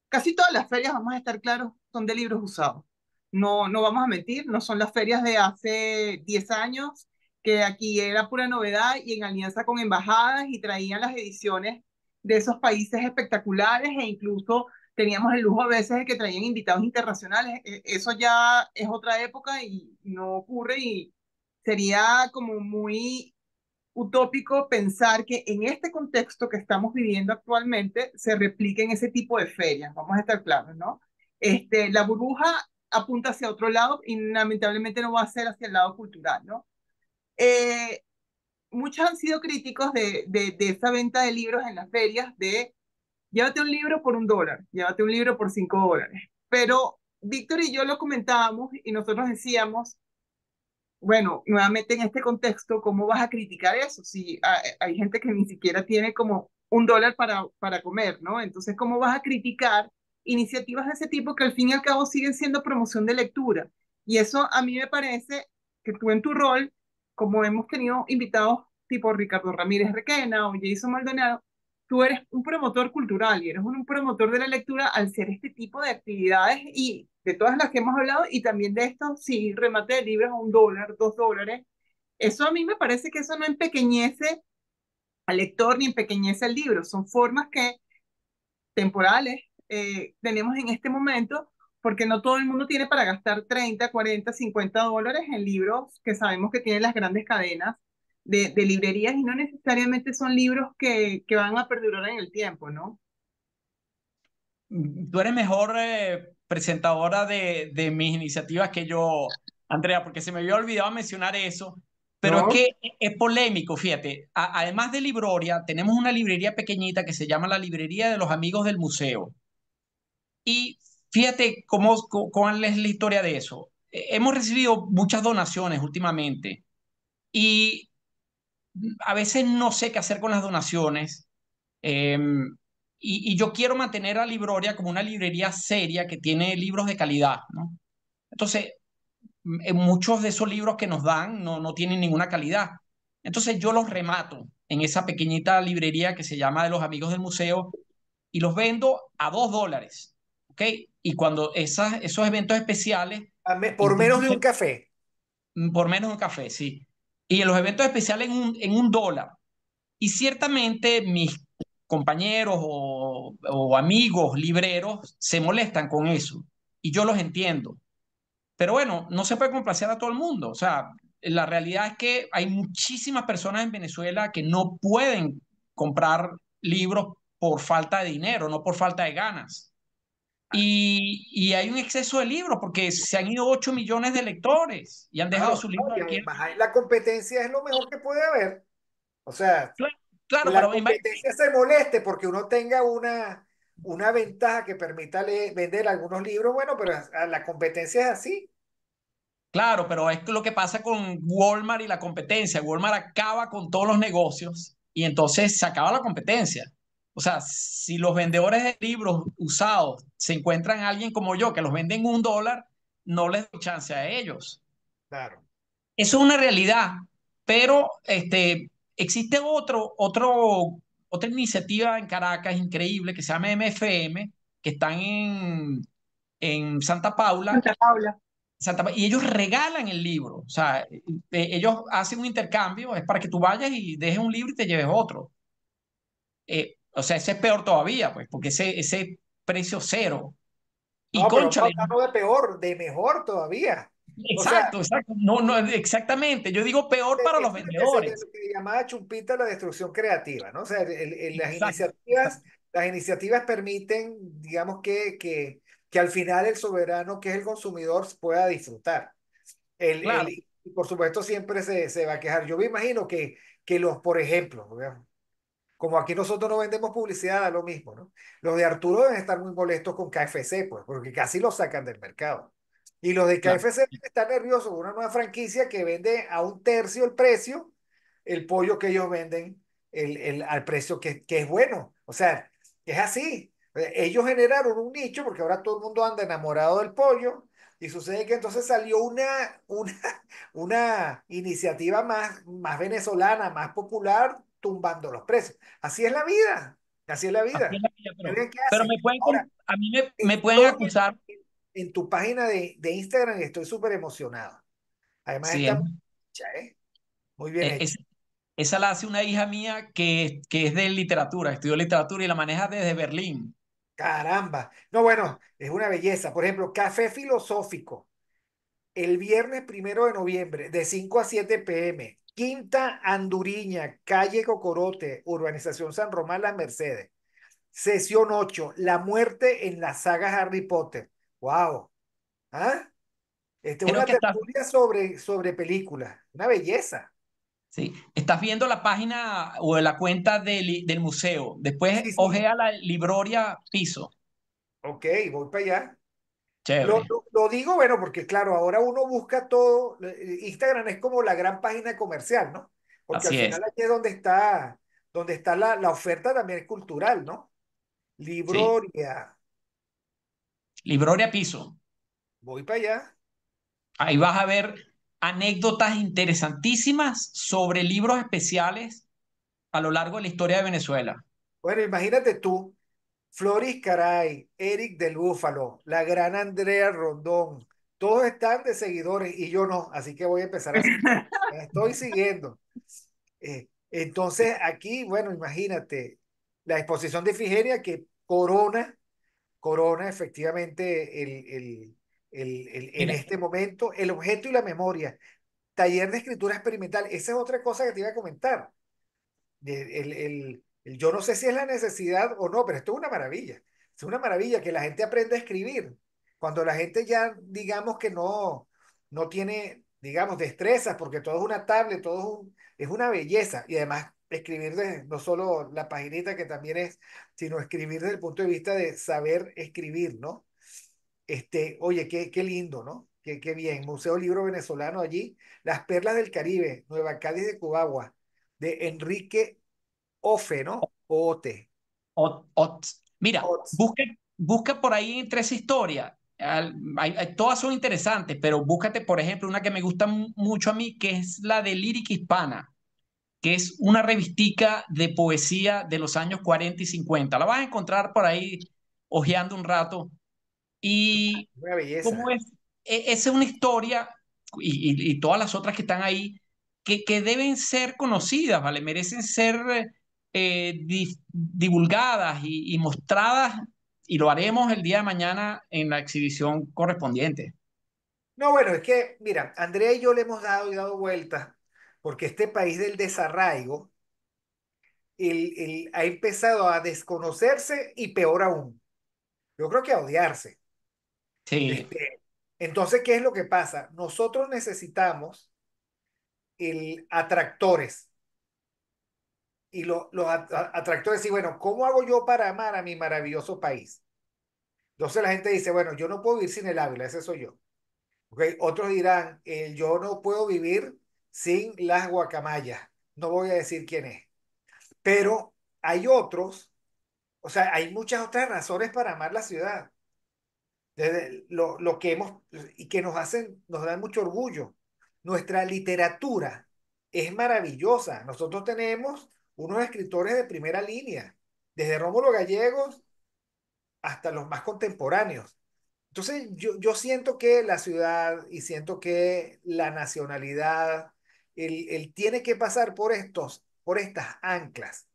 casi todas las ferias, vamos a estar claros, son de libros usados. No, no vamos a mentir, no son las ferias de hace 10 años, que aquí era pura novedad y en alianza con embajadas y traían las ediciones de esos países espectaculares e incluso teníamos el lujo a veces de que traían invitados internacionales. Eso ya es otra época y no ocurre y sería como muy utópico pensar que en este contexto que estamos viviendo actualmente se repliquen ese tipo de ferias, vamos a estar claros, ¿no? La burbuja apunta hacia otro lado y lamentablemente no va a ser hacia el lado cultural, ¿no? Eh, Muchos han sido críticos de esa venta de libros en las ferias, de llévate un libro por $1, llévate un libro por $5. Pero Víctor y yo lo comentábamos y nosotros decíamos, bueno, nuevamente en este contexto, ¿cómo vas a criticar eso? Si hay gente que ni siquiera tiene como $1 para comer, ¿no? Entonces, ¿cómo vas a criticar iniciativas de ese tipo que al fin y al cabo siguen siendo promoción de lectura? Y eso a mí me parece que tú en tu rol, como hemos tenido invitados tipo Ricardo Ramírez Requena o Jason Maldonado, tú eres un promotor cultural y eres un promotor de la lectura al ser este tipo de actividades y de todas las que hemos hablado y también de esto, sí, remate de libros a $1, $2. Eso a mí me parece que eso no empequeñece al lector ni empequeñece al libro. Son formas que temporales tenemos en este momento porque no todo el mundo tiene para gastar 30, 40, $50 en libros que sabemos que tienen las grandes cadenas de librerías y no necesariamente son libros que van a perdurar en el tiempo, ¿no? Tú eres mejor presentadora de mis iniciativas que yo, Andrea, porque se me había olvidado mencionar eso, pero es ¿No? que es polémico, fíjate. Además de Libroria, tenemos una librería pequeñita que se llama la Librería de los Amigos del Museo. Y fíjate cuál es la historia de eso. Hemos recibido muchas donaciones últimamente y a veces no sé qué hacer con las donaciones. eh, y yo quiero mantener a Libroria como una librería seria que tiene libros de calidad, ¿no? Entonces, muchos de esos libros que nos dan no tienen ninguna calidad. Entonces yo los remato en esa pequeñita librería que se llama de los amigos del museo y los vendo a $2, ¿ok? Y cuando esos eventos especiales, Por intento menos de un café. por menos de un café, sí. Y en los eventos especiales en $1. Y ciertamente mis compañeros o amigos libreros se molestan con eso. Y yo los entiendo. Pero bueno, no se puede complacer a todo el mundo. O sea, la realidad es que hay muchísimas personas en Venezuela que no pueden comprar libros por falta de dinero, no por falta de ganas. Y hay un exceso de libros porque se han ido 8 millones de lectores y han dejado Claro, sus ¿no? libros Y aquí. además ahí la competencia es lo mejor que puede haber. O sea, Claro, que claro, la pero competencia se moleste porque uno tenga una ventaja que permita vender algunos libros, bueno, pero la competencia es así. claro, pero es lo que pasa con Walmart y la competencia. Walmart acaba con todos los negocios y entonces se acaba la competencia. O sea, si los vendedores de libros usados se encuentran a alguien como yo que los venden $1, no les doy chance a ellos. Claro. Eso es una realidad, pero existe otra iniciativa en Caracas increíble que se llama MFM, que están en Santa Paula. Santa Paula. Y ellos regalan el libro, o sea, ellos hacen un intercambio, es para que tú vayas y dejes un libro y te lleves otro. O sea, ese es peor todavía, pues, porque ese precio cero. Y No, pero cónchale, no de peor, de mejor todavía. O sea, exacto, exacto, no, exactamente. Yo digo peor para los eso es vendedores. lo que llamaba Chumpita la destrucción creativa, ¿no? O sea, Exacto, exacto, las iniciativas permiten, digamos, que al final el soberano, que es el consumidor, pueda disfrutar. claro, Y por supuesto, siempre se va a quejar. Yo me imagino que por ejemplo, ¿verdad? Como aquí nosotros no vendemos publicidad, da lo mismo, ¿no? Los de Arturo deben estar muy molestos con KFC, pues, porque casi lo sacan del mercado. Y los de claro. KFC están nerviosos con una nueva franquicia que vende a un tercio el precio el pollo que ellos venden al precio que es bueno. O sea, es así. Ellos generaron un nicho porque ahora todo el mundo anda enamorado del pollo y sucede que entonces salió una iniciativa más venezolana, más popular, tumbando los precios. Así es la vida, así es la Así es vida. la vida, ¿Qué ven que pero hacen? Ahora, a mí me pueden estoy acusar. en tu página de Instagram y estoy súper emocionado. Además Sí, está muy hecha, ¿eh? Muy bien hecha. es, esa la hace una hija mía que es de literatura, estudió literatura y la maneja desde Berlín. Caramba. No, bueno, es una belleza. Por ejemplo, Café Filosófico, el viernes 1 de noviembre, de 5 a 7 p.m. Quinta Anduriña, calle Cocorote, Urbanización San Román, Las Mercedes. Sesión 8, La muerte en la saga Harry Potter. Wow. ¿Ah? Esta es Creo una que estás, tertulia sobre películas. Una belleza. sí, estás viendo la página o la cuenta del museo. Después Sí, sí. ojea la Libroria Piso. Ok, voy para allá. Chévere. Lo digo, bueno, porque claro, ahora uno busca todo. Instagram es como la gran página comercial, ¿no? Porque al Así es. final aquí es donde está la oferta también cultural, ¿no? Sí. Libroria. Libroria Piso. Voy para allá. Ahí vas a ver anécdotas interesantísimas sobre libros especiales a lo largo de la historia de Venezuela. Bueno, imagínate tú, Floris Caray, Eric del Búfalo, la gran Andrea Rondón, todos están de seguidores y yo no, así que voy a empezar a seguir. La estoy siguiendo. Entonces, aquí, bueno, imagínate, la exposición de Ifigenia que corona efectivamente en Mira, este momento el objeto y la memoria. Taller de escritura experimental, esa es otra cosa que te iba a comentar. Yo no sé si es la necesidad o no, pero esto es una maravilla. Es una maravilla que la gente aprenda a escribir. Cuando la gente ya, digamos que no tiene, digamos, destrezas, porque todo es una tablet, es una belleza. Y además, escribir no solo la paginita que también es, sino escribir desde el punto de vista de saber escribir, ¿no? Oye, qué lindo, ¿no? Qué bien. Museo Libro Venezolano allí. Las Perlas del Caribe, Nueva Cádiz de Cubagua, de Enrique Ofe, ¿no? Ote. Mira, Ots. busca por ahí entre esa historia. Todas son interesantes, pero búscate, por ejemplo, una que me gusta mucho a mí, que es la de Lírica Hispana, que es una revistica de poesía de los años 40 y 50. La vas a encontrar por ahí hojeando un rato. Y Una cómo belleza. es, esa es una historia, y todas las otras que están ahí, que deben ser conocidas, ¿vale? Merecen ser divulgadas y mostradas, y lo haremos el día de mañana en la exhibición correspondiente. No, bueno, es que, mira, Andrea y yo le hemos dado y dado vueltas, porque este país del desarraigo ha empezado a desconocerse y peor aún, yo creo que a odiarse. Sí, Este, entonces, ¿qué es lo que pasa? Nosotros necesitamos atractores y atractores, y bueno, ¿cómo hago yo para amar a mi maravilloso país? Entonces la gente dice, bueno, yo no puedo vivir sin el Ávila, ese soy yo. ¿Ok? Otros dirán, yo no puedo vivir sin las guacamayas. No voy a decir quién es. Pero hay otros, o sea, hay muchas otras razones para amar la ciudad. Desde lo que hemos y que nos hacen, nos dan mucho orgullo. Nuestra literatura es maravillosa. Nosotros tenemos unos escritores de primera línea, desde Rómulo Gallegos hasta los más contemporáneos. Entonces, yo siento que la ciudad y siento que la nacionalidad, tiene que pasar por estas anclas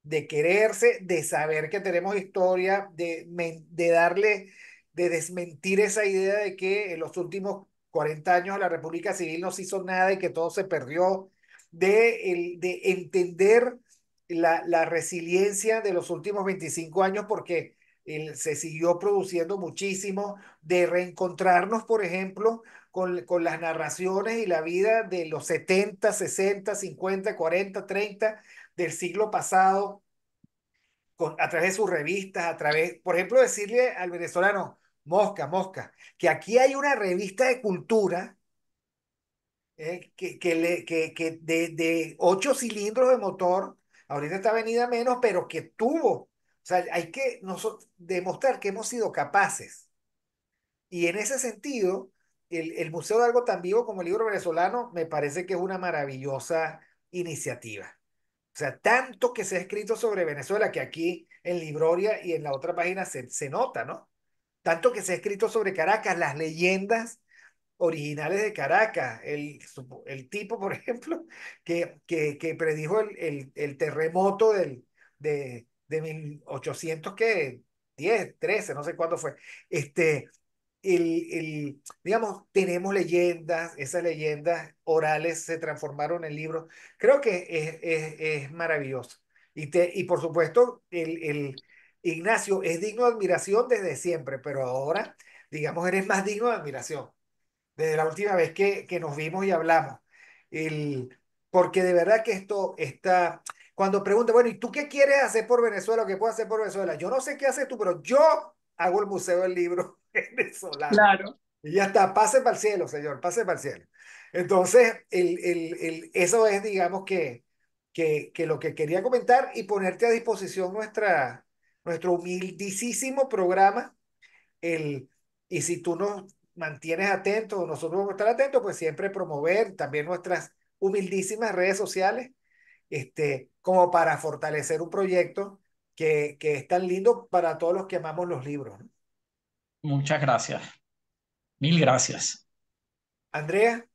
de quererse, de saber que tenemos historia, de darle, de desmentir esa idea de que en los últimos 40 años la República Civil no se hizo nada y que todo se perdió, de entender la resiliencia de los últimos 25 años porque se siguió produciendo muchísimo, de reencontrarnos, por ejemplo, con las narraciones y la vida de los 70 60 50 40 30 del siglo pasado, a través de sus revistas, a través, por ejemplo, decirle al venezolano, mosca, mosca, que aquí hay una revista de cultura que de 8 cilindros de motor, ahorita está venida menos, pero que tuvo. O sea, hay que nosotros demostrar que hemos sido capaces. Y en ese sentido, el Museo de Algo tan Vivo como el libro venezolano me parece que es una maravillosa iniciativa. O sea, tanto que se ha escrito sobre Venezuela que aquí en Libroria y en la otra página se nota, ¿no? Tanto que se ha escrito sobre Caracas, las leyendas originales de Caracas. El tipo, por ejemplo, que predijo el terremoto de 1800, ¿qué? 10 13 no sé cuándo fue. Este, digamos, tenemos leyendas, esas leyendas orales se transformaron en libros. Creo que es maravilloso. Y por supuesto, Ignacio es digno de admiración desde siempre, pero ahora, digamos, eres más digno de admiración desde la última vez que nos vimos y hablamos. El, Porque de verdad que esto está, cuando pregunta, bueno, ¿y tú qué quieres hacer por Venezuela o qué puedes hacer por Venezuela? Yo no sé qué haces tú, pero yo hago el Museo del Libro venezolano. Claro. Y ya está, pase para el cielo, señor, pase para el cielo. Entonces, eso es, digamos, que lo que quería comentar y ponerte a disposición nuestro humildísimo programa el, y si tú nos mantienes atentos, nosotros vamos a estar atentos, pues siempre promover también nuestras humildísimas redes sociales, como para fortalecer un proyecto que es tan lindo para todos los que amamos los libros, ¿no? muchas gracias. Mil gracias. Andrea,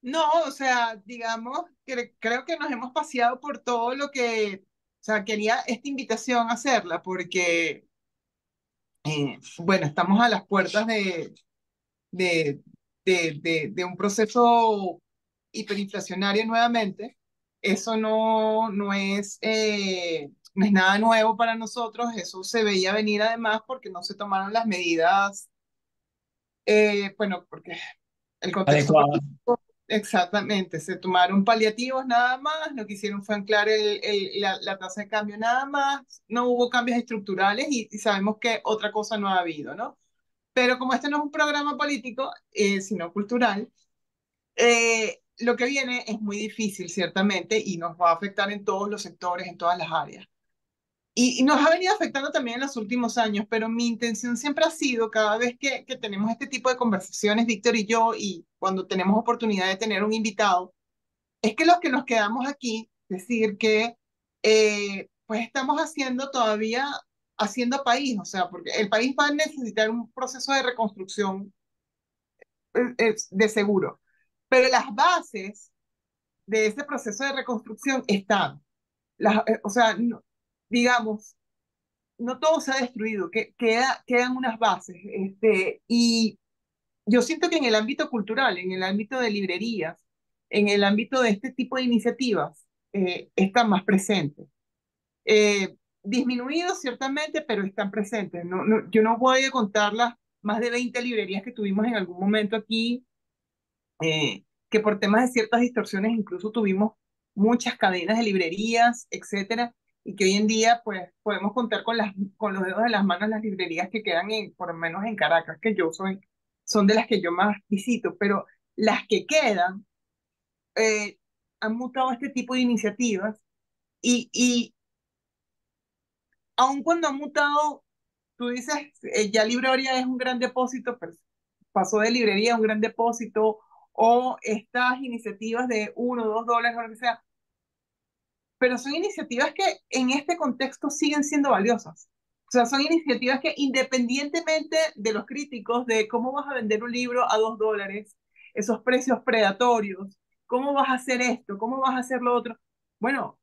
No, o sea, digamos, que creo que nos hemos paseado por todo lo que, o sea, quería esta invitación a hacerla porque, bueno, estamos a las puertas de, de un proceso hiperinflacionario nuevamente. Eso no es nada nuevo para nosotros, eso se veía venir además porque no se tomaron las medidas, bueno, porque el contexto Adecuada. político, exactamente, se tomaron paliativos nada más, lo que hicieron fue anclar la tasa de cambio nada más, no hubo cambios estructurales y sabemos que otra cosa no ha habido, ¿no? Pero como este no es un programa político, sino cultural, lo que viene es muy difícil, ciertamente, y nos va a afectar en todos los sectores, en todas las áreas. Y nos ha venido afectando también en los últimos años, pero mi intención siempre ha sido, cada vez que tenemos este tipo de conversaciones, Víctor y yo, y cuando tenemos oportunidad de tener un invitado, es que los que nos quedamos aquí, decir que pues estamos haciendo todavía, haciendo país, o sea, porque el país va a necesitar un proceso de reconstrucción de seguro, pero las bases de ese proceso de reconstrucción están. O sea, digamos, no todo se ha destruido, quedan unas bases. Y yo siento que en el ámbito cultural, en el ámbito de librerías, en el ámbito de este tipo de iniciativas, están más presentes. Disminuidos ciertamente, pero están presentes. Yo no voy a contar las más de 20 librerías que tuvimos en algún momento aquí, que por temas de ciertas distorsiones incluso tuvimos muchas cadenas de librerías, etcétera, y que hoy en día pues podemos contar con los dedos de las manos las librerías que quedan por lo menos en Caracas, que yo soy, son de las que yo más visito, pero las que quedan han mutado este tipo de iniciativas y aun cuando han mutado, tú dices, ya Librería es un gran depósito, pero pasó de librería a un gran depósito, o estas iniciativas de $1, $2, o lo que sea, pero son iniciativas que en este contexto siguen siendo valiosas. O sea, son iniciativas que independientemente de los críticos de cómo vas a vender un libro a $2, esos precios predatorios, cómo vas a hacer esto, cómo vas a hacer lo otro, bueno,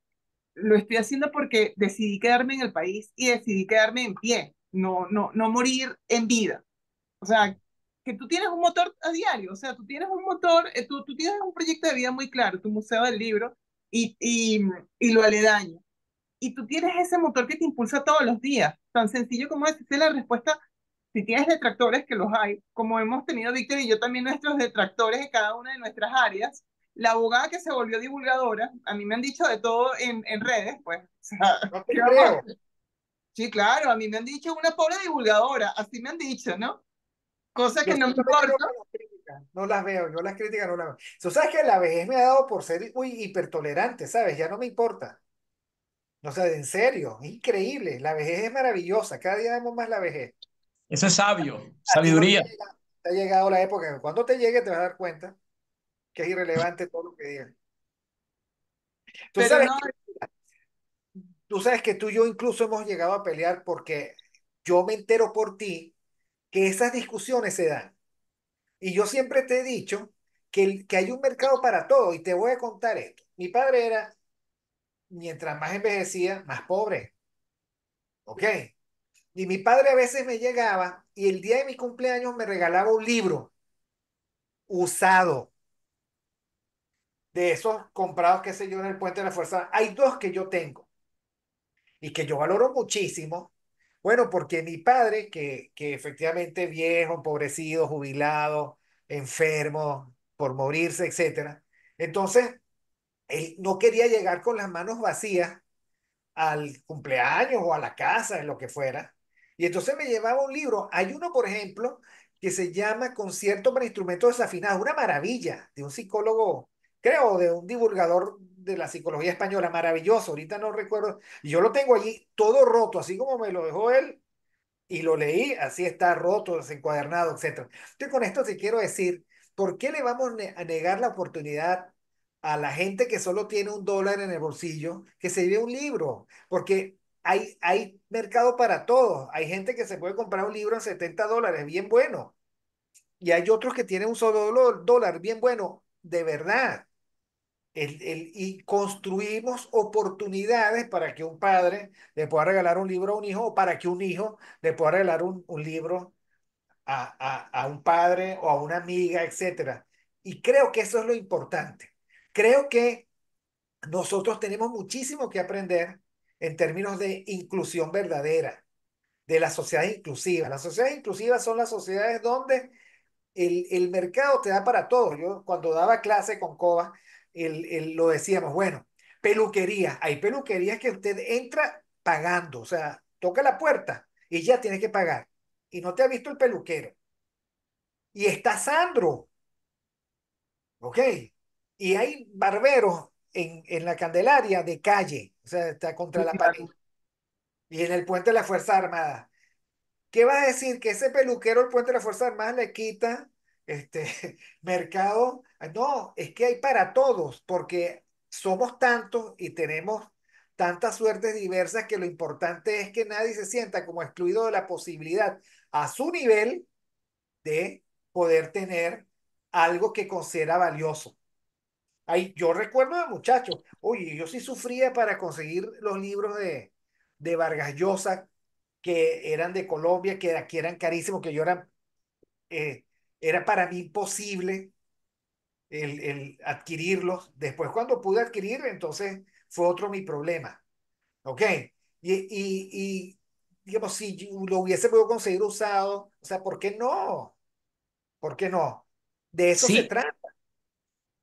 lo estoy haciendo porque decidí quedarme en el país y decidí quedarme en pie, no morir en vida. O sea, que tú tienes un motor a diario, o sea, tú tienes un motor, tú tienes un proyecto de vida muy claro, tu museo del libro y, y, y lo aledaño. Y tú tienes ese motor que te impulsa todos los días, tan sencillo como es. Esa es la respuesta. Si tienes detractores, que los hay, como hemos tenido Víctor y yo también nuestros detractores de cada una de nuestras áreas, la abogada que se volvió divulgadora, a mí me han dicho de todo en redes, pues, o sea, No te ¿qué vamos a creo. hacer? Sí, claro, a mí me han dicho una pobre divulgadora, así me han dicho, ¿no? Cosa Yo que no me siempre me quedo importa, con las críticas, no las veo, yo las críticas no las veo. Tú sabes que la vejez me ha dado por ser muy hipertolerante, ¿sabes? Ya no me importa. No sé, en serio, es increíble. La vejez es maravillosa, cada día vemos más la vejez. Eso es sabio, A ti no sabiduría. te ha llegado la época, cuando te llegue te vas a dar cuenta que es irrelevante todo lo que digan. Tú pero sabes no, que, tú sabes que tú y yo incluso hemos llegado a pelear porque yo me entero por ti que esas discusiones se dan. Y yo siempre te he dicho que hay un mercado para todo y te voy a contar esto. Mi padre era, mientras más envejecía, más pobre. ¿Ok? Y mi padre a veces me llegaba y el día de mi cumpleaños me regalaba un libro usado, de esos comprados, qué sé yo, en el Puente de la Fuerza. Hay dos que yo tengo y que yo valoro muchísimo. Bueno, porque mi padre, que efectivamente viejo, empobrecido, jubilado, enfermo, por morirse, etcétera. Entonces, él no quería llegar con las manos vacías al cumpleaños o a la casa, en lo que fuera. Y entonces me llevaba un libro. Hay uno, por ejemplo, que se llama Concierto para instrumentos desafinados, una maravilla, de un psicólogo, creo, de un divulgador de la psicología española, maravilloso, ahorita no recuerdo, y yo lo tengo allí todo roto, así como me lo dejó él, y lo leí, así está roto, desencuadernado, etcétera. Entonces, con esto te quiero decir, ¿por qué le vamos a negar la oportunidad a la gente que solo tiene $1 en el bolsillo que se lleve un libro? Porque hay mercado para todos. Hay gente que se puede comprar un libro en $70, bien bueno. Y hay otros que tienen un solo dólar, bien bueno, de verdad. Y construimos oportunidades para que un padre le pueda regalar un libro a un hijo o para que un hijo le pueda regalar un libro a un padre o a una amiga, etcétera. Y creo que eso es lo importante. Creo que nosotros tenemos muchísimo que aprender en términos de inclusión verdadera, de las sociedades inclusivas. Las sociedades inclusivas son las sociedades donde el mercado te da para todo. Yo cuando daba clase con Coba, lo decíamos, bueno, peluquería. Hay peluquerías que usted entra pagando, o sea, toca la puerta y ya tiene que pagar. Y no te ha visto el peluquero. y está Sandro, ¿ok? Y hay barberos en la Candelaria de calle, o sea, está contra la pared, y en el puente de la Fuerza Armada. ¿Qué va a decir? Que ese peluquero el puente de la Fuerza Armada le quita mercado. No, es que hay para todos, porque somos tantos y tenemos tantas suertes diversas que lo importante es que nadie se sienta como excluido de la posibilidad a su nivel de poder tener algo que considera valioso. Ay, yo recuerdo de muchachos, oye, yo sí sufría para conseguir los libros de Vargas Llosa, que eran de Colombia, que aquí eran carísimos, que yo era para mí imposible el adquirirlos. Después cuando pude adquirir, entonces fue otro mi problema. ¿Ok? Y digamos, si yo lo hubiese podido conseguir usado, o sea, ¿por qué no? ¿Por qué no? De eso se Sí, trata.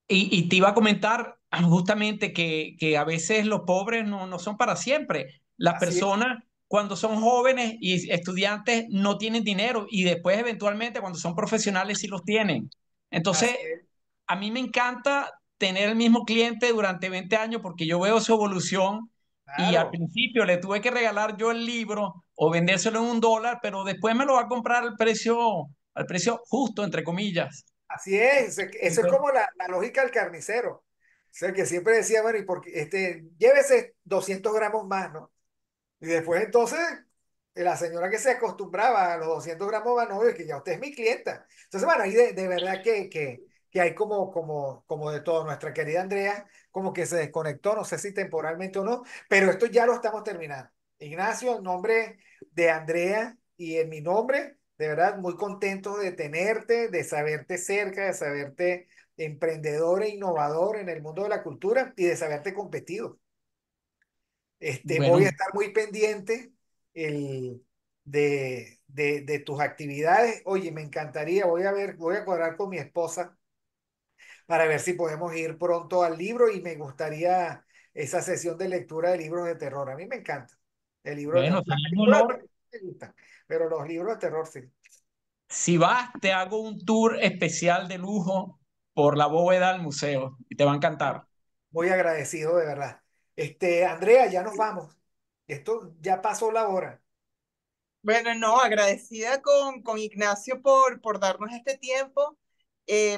y te iba a comentar justamente que a veces los pobres no son para siempre. Las Así es, personas cuando son jóvenes y estudiantes no tienen dinero y después eventualmente cuando son profesionales sí los tienen. Entonces, así es, a mí me encanta tener el mismo cliente durante 20 años porque yo veo su evolución y al claro. principio le tuve que regalar yo el libro o vendérselo en $1, pero después me lo va a comprar al precio justo, entre comillas. Así es, eso es como la lógica del carnicero. O sea, que siempre decía, bueno, y porque llévese 200 gramos más, ¿no? Y después entonces, la señora que se acostumbraba a los 200 gramos más, no, es que ya usted es mi clienta. Entonces, bueno, ahí de verdad que hay como de todo. Nuestra querida Andrea, como que se desconectó, no sé si temporalmente o no, pero esto ya lo estamos terminando. Ignacio, en nombre de Andrea y en mi nombre, de verdad, muy contento de tenerte, de saberte cerca, de saberte emprendedor e innovador en el mundo de la cultura y de saberte competido. Voy a Bueno, estar muy pendiente el, de tus actividades. Oye, me encantaría, voy a cuadrar con mi esposa para ver si podemos ir pronto al libro y me gustaría esa sesión de lectura de libros de terror. A mí me encanta el libro de bueno, terror. Las sería un películas de honor. terror me gustan, pero los libros de terror sí. Si vas, te hago un tour especial de lujo por la bóveda del museo y te va a encantar. Muy agradecido, de verdad. Andrea, ya nos vamos. Esto ya pasó la hora. Bueno, no, agradecida con Ignacio por darnos este tiempo,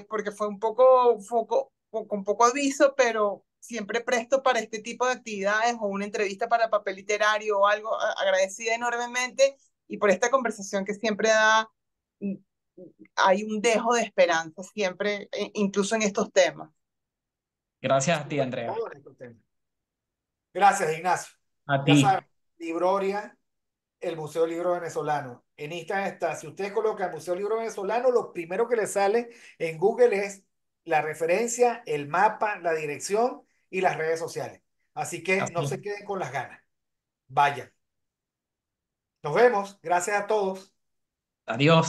porque fue un con poco aviso, pero siempre presto para este tipo de actividades o una entrevista para papel literario o algo. Agradecida enormemente y por esta conversación que siempre mm, hay un dejo de esperanza siempre, incluso en estos temas. Gracias a ti, Sobre Andrea. todo en estos temas. Gracias, Ignacio. A Ya ti. saben, Libroria, el Museo del Libro Venezolano. En Instagram está, si ustedes colocan Museo del Libro Venezolano, lo primero que les sale en Google es la referencia, el mapa, la dirección y las redes sociales. Así que no Así es. se queden con las ganas. Vayan. Nos vemos. Gracias a todos. Adiós.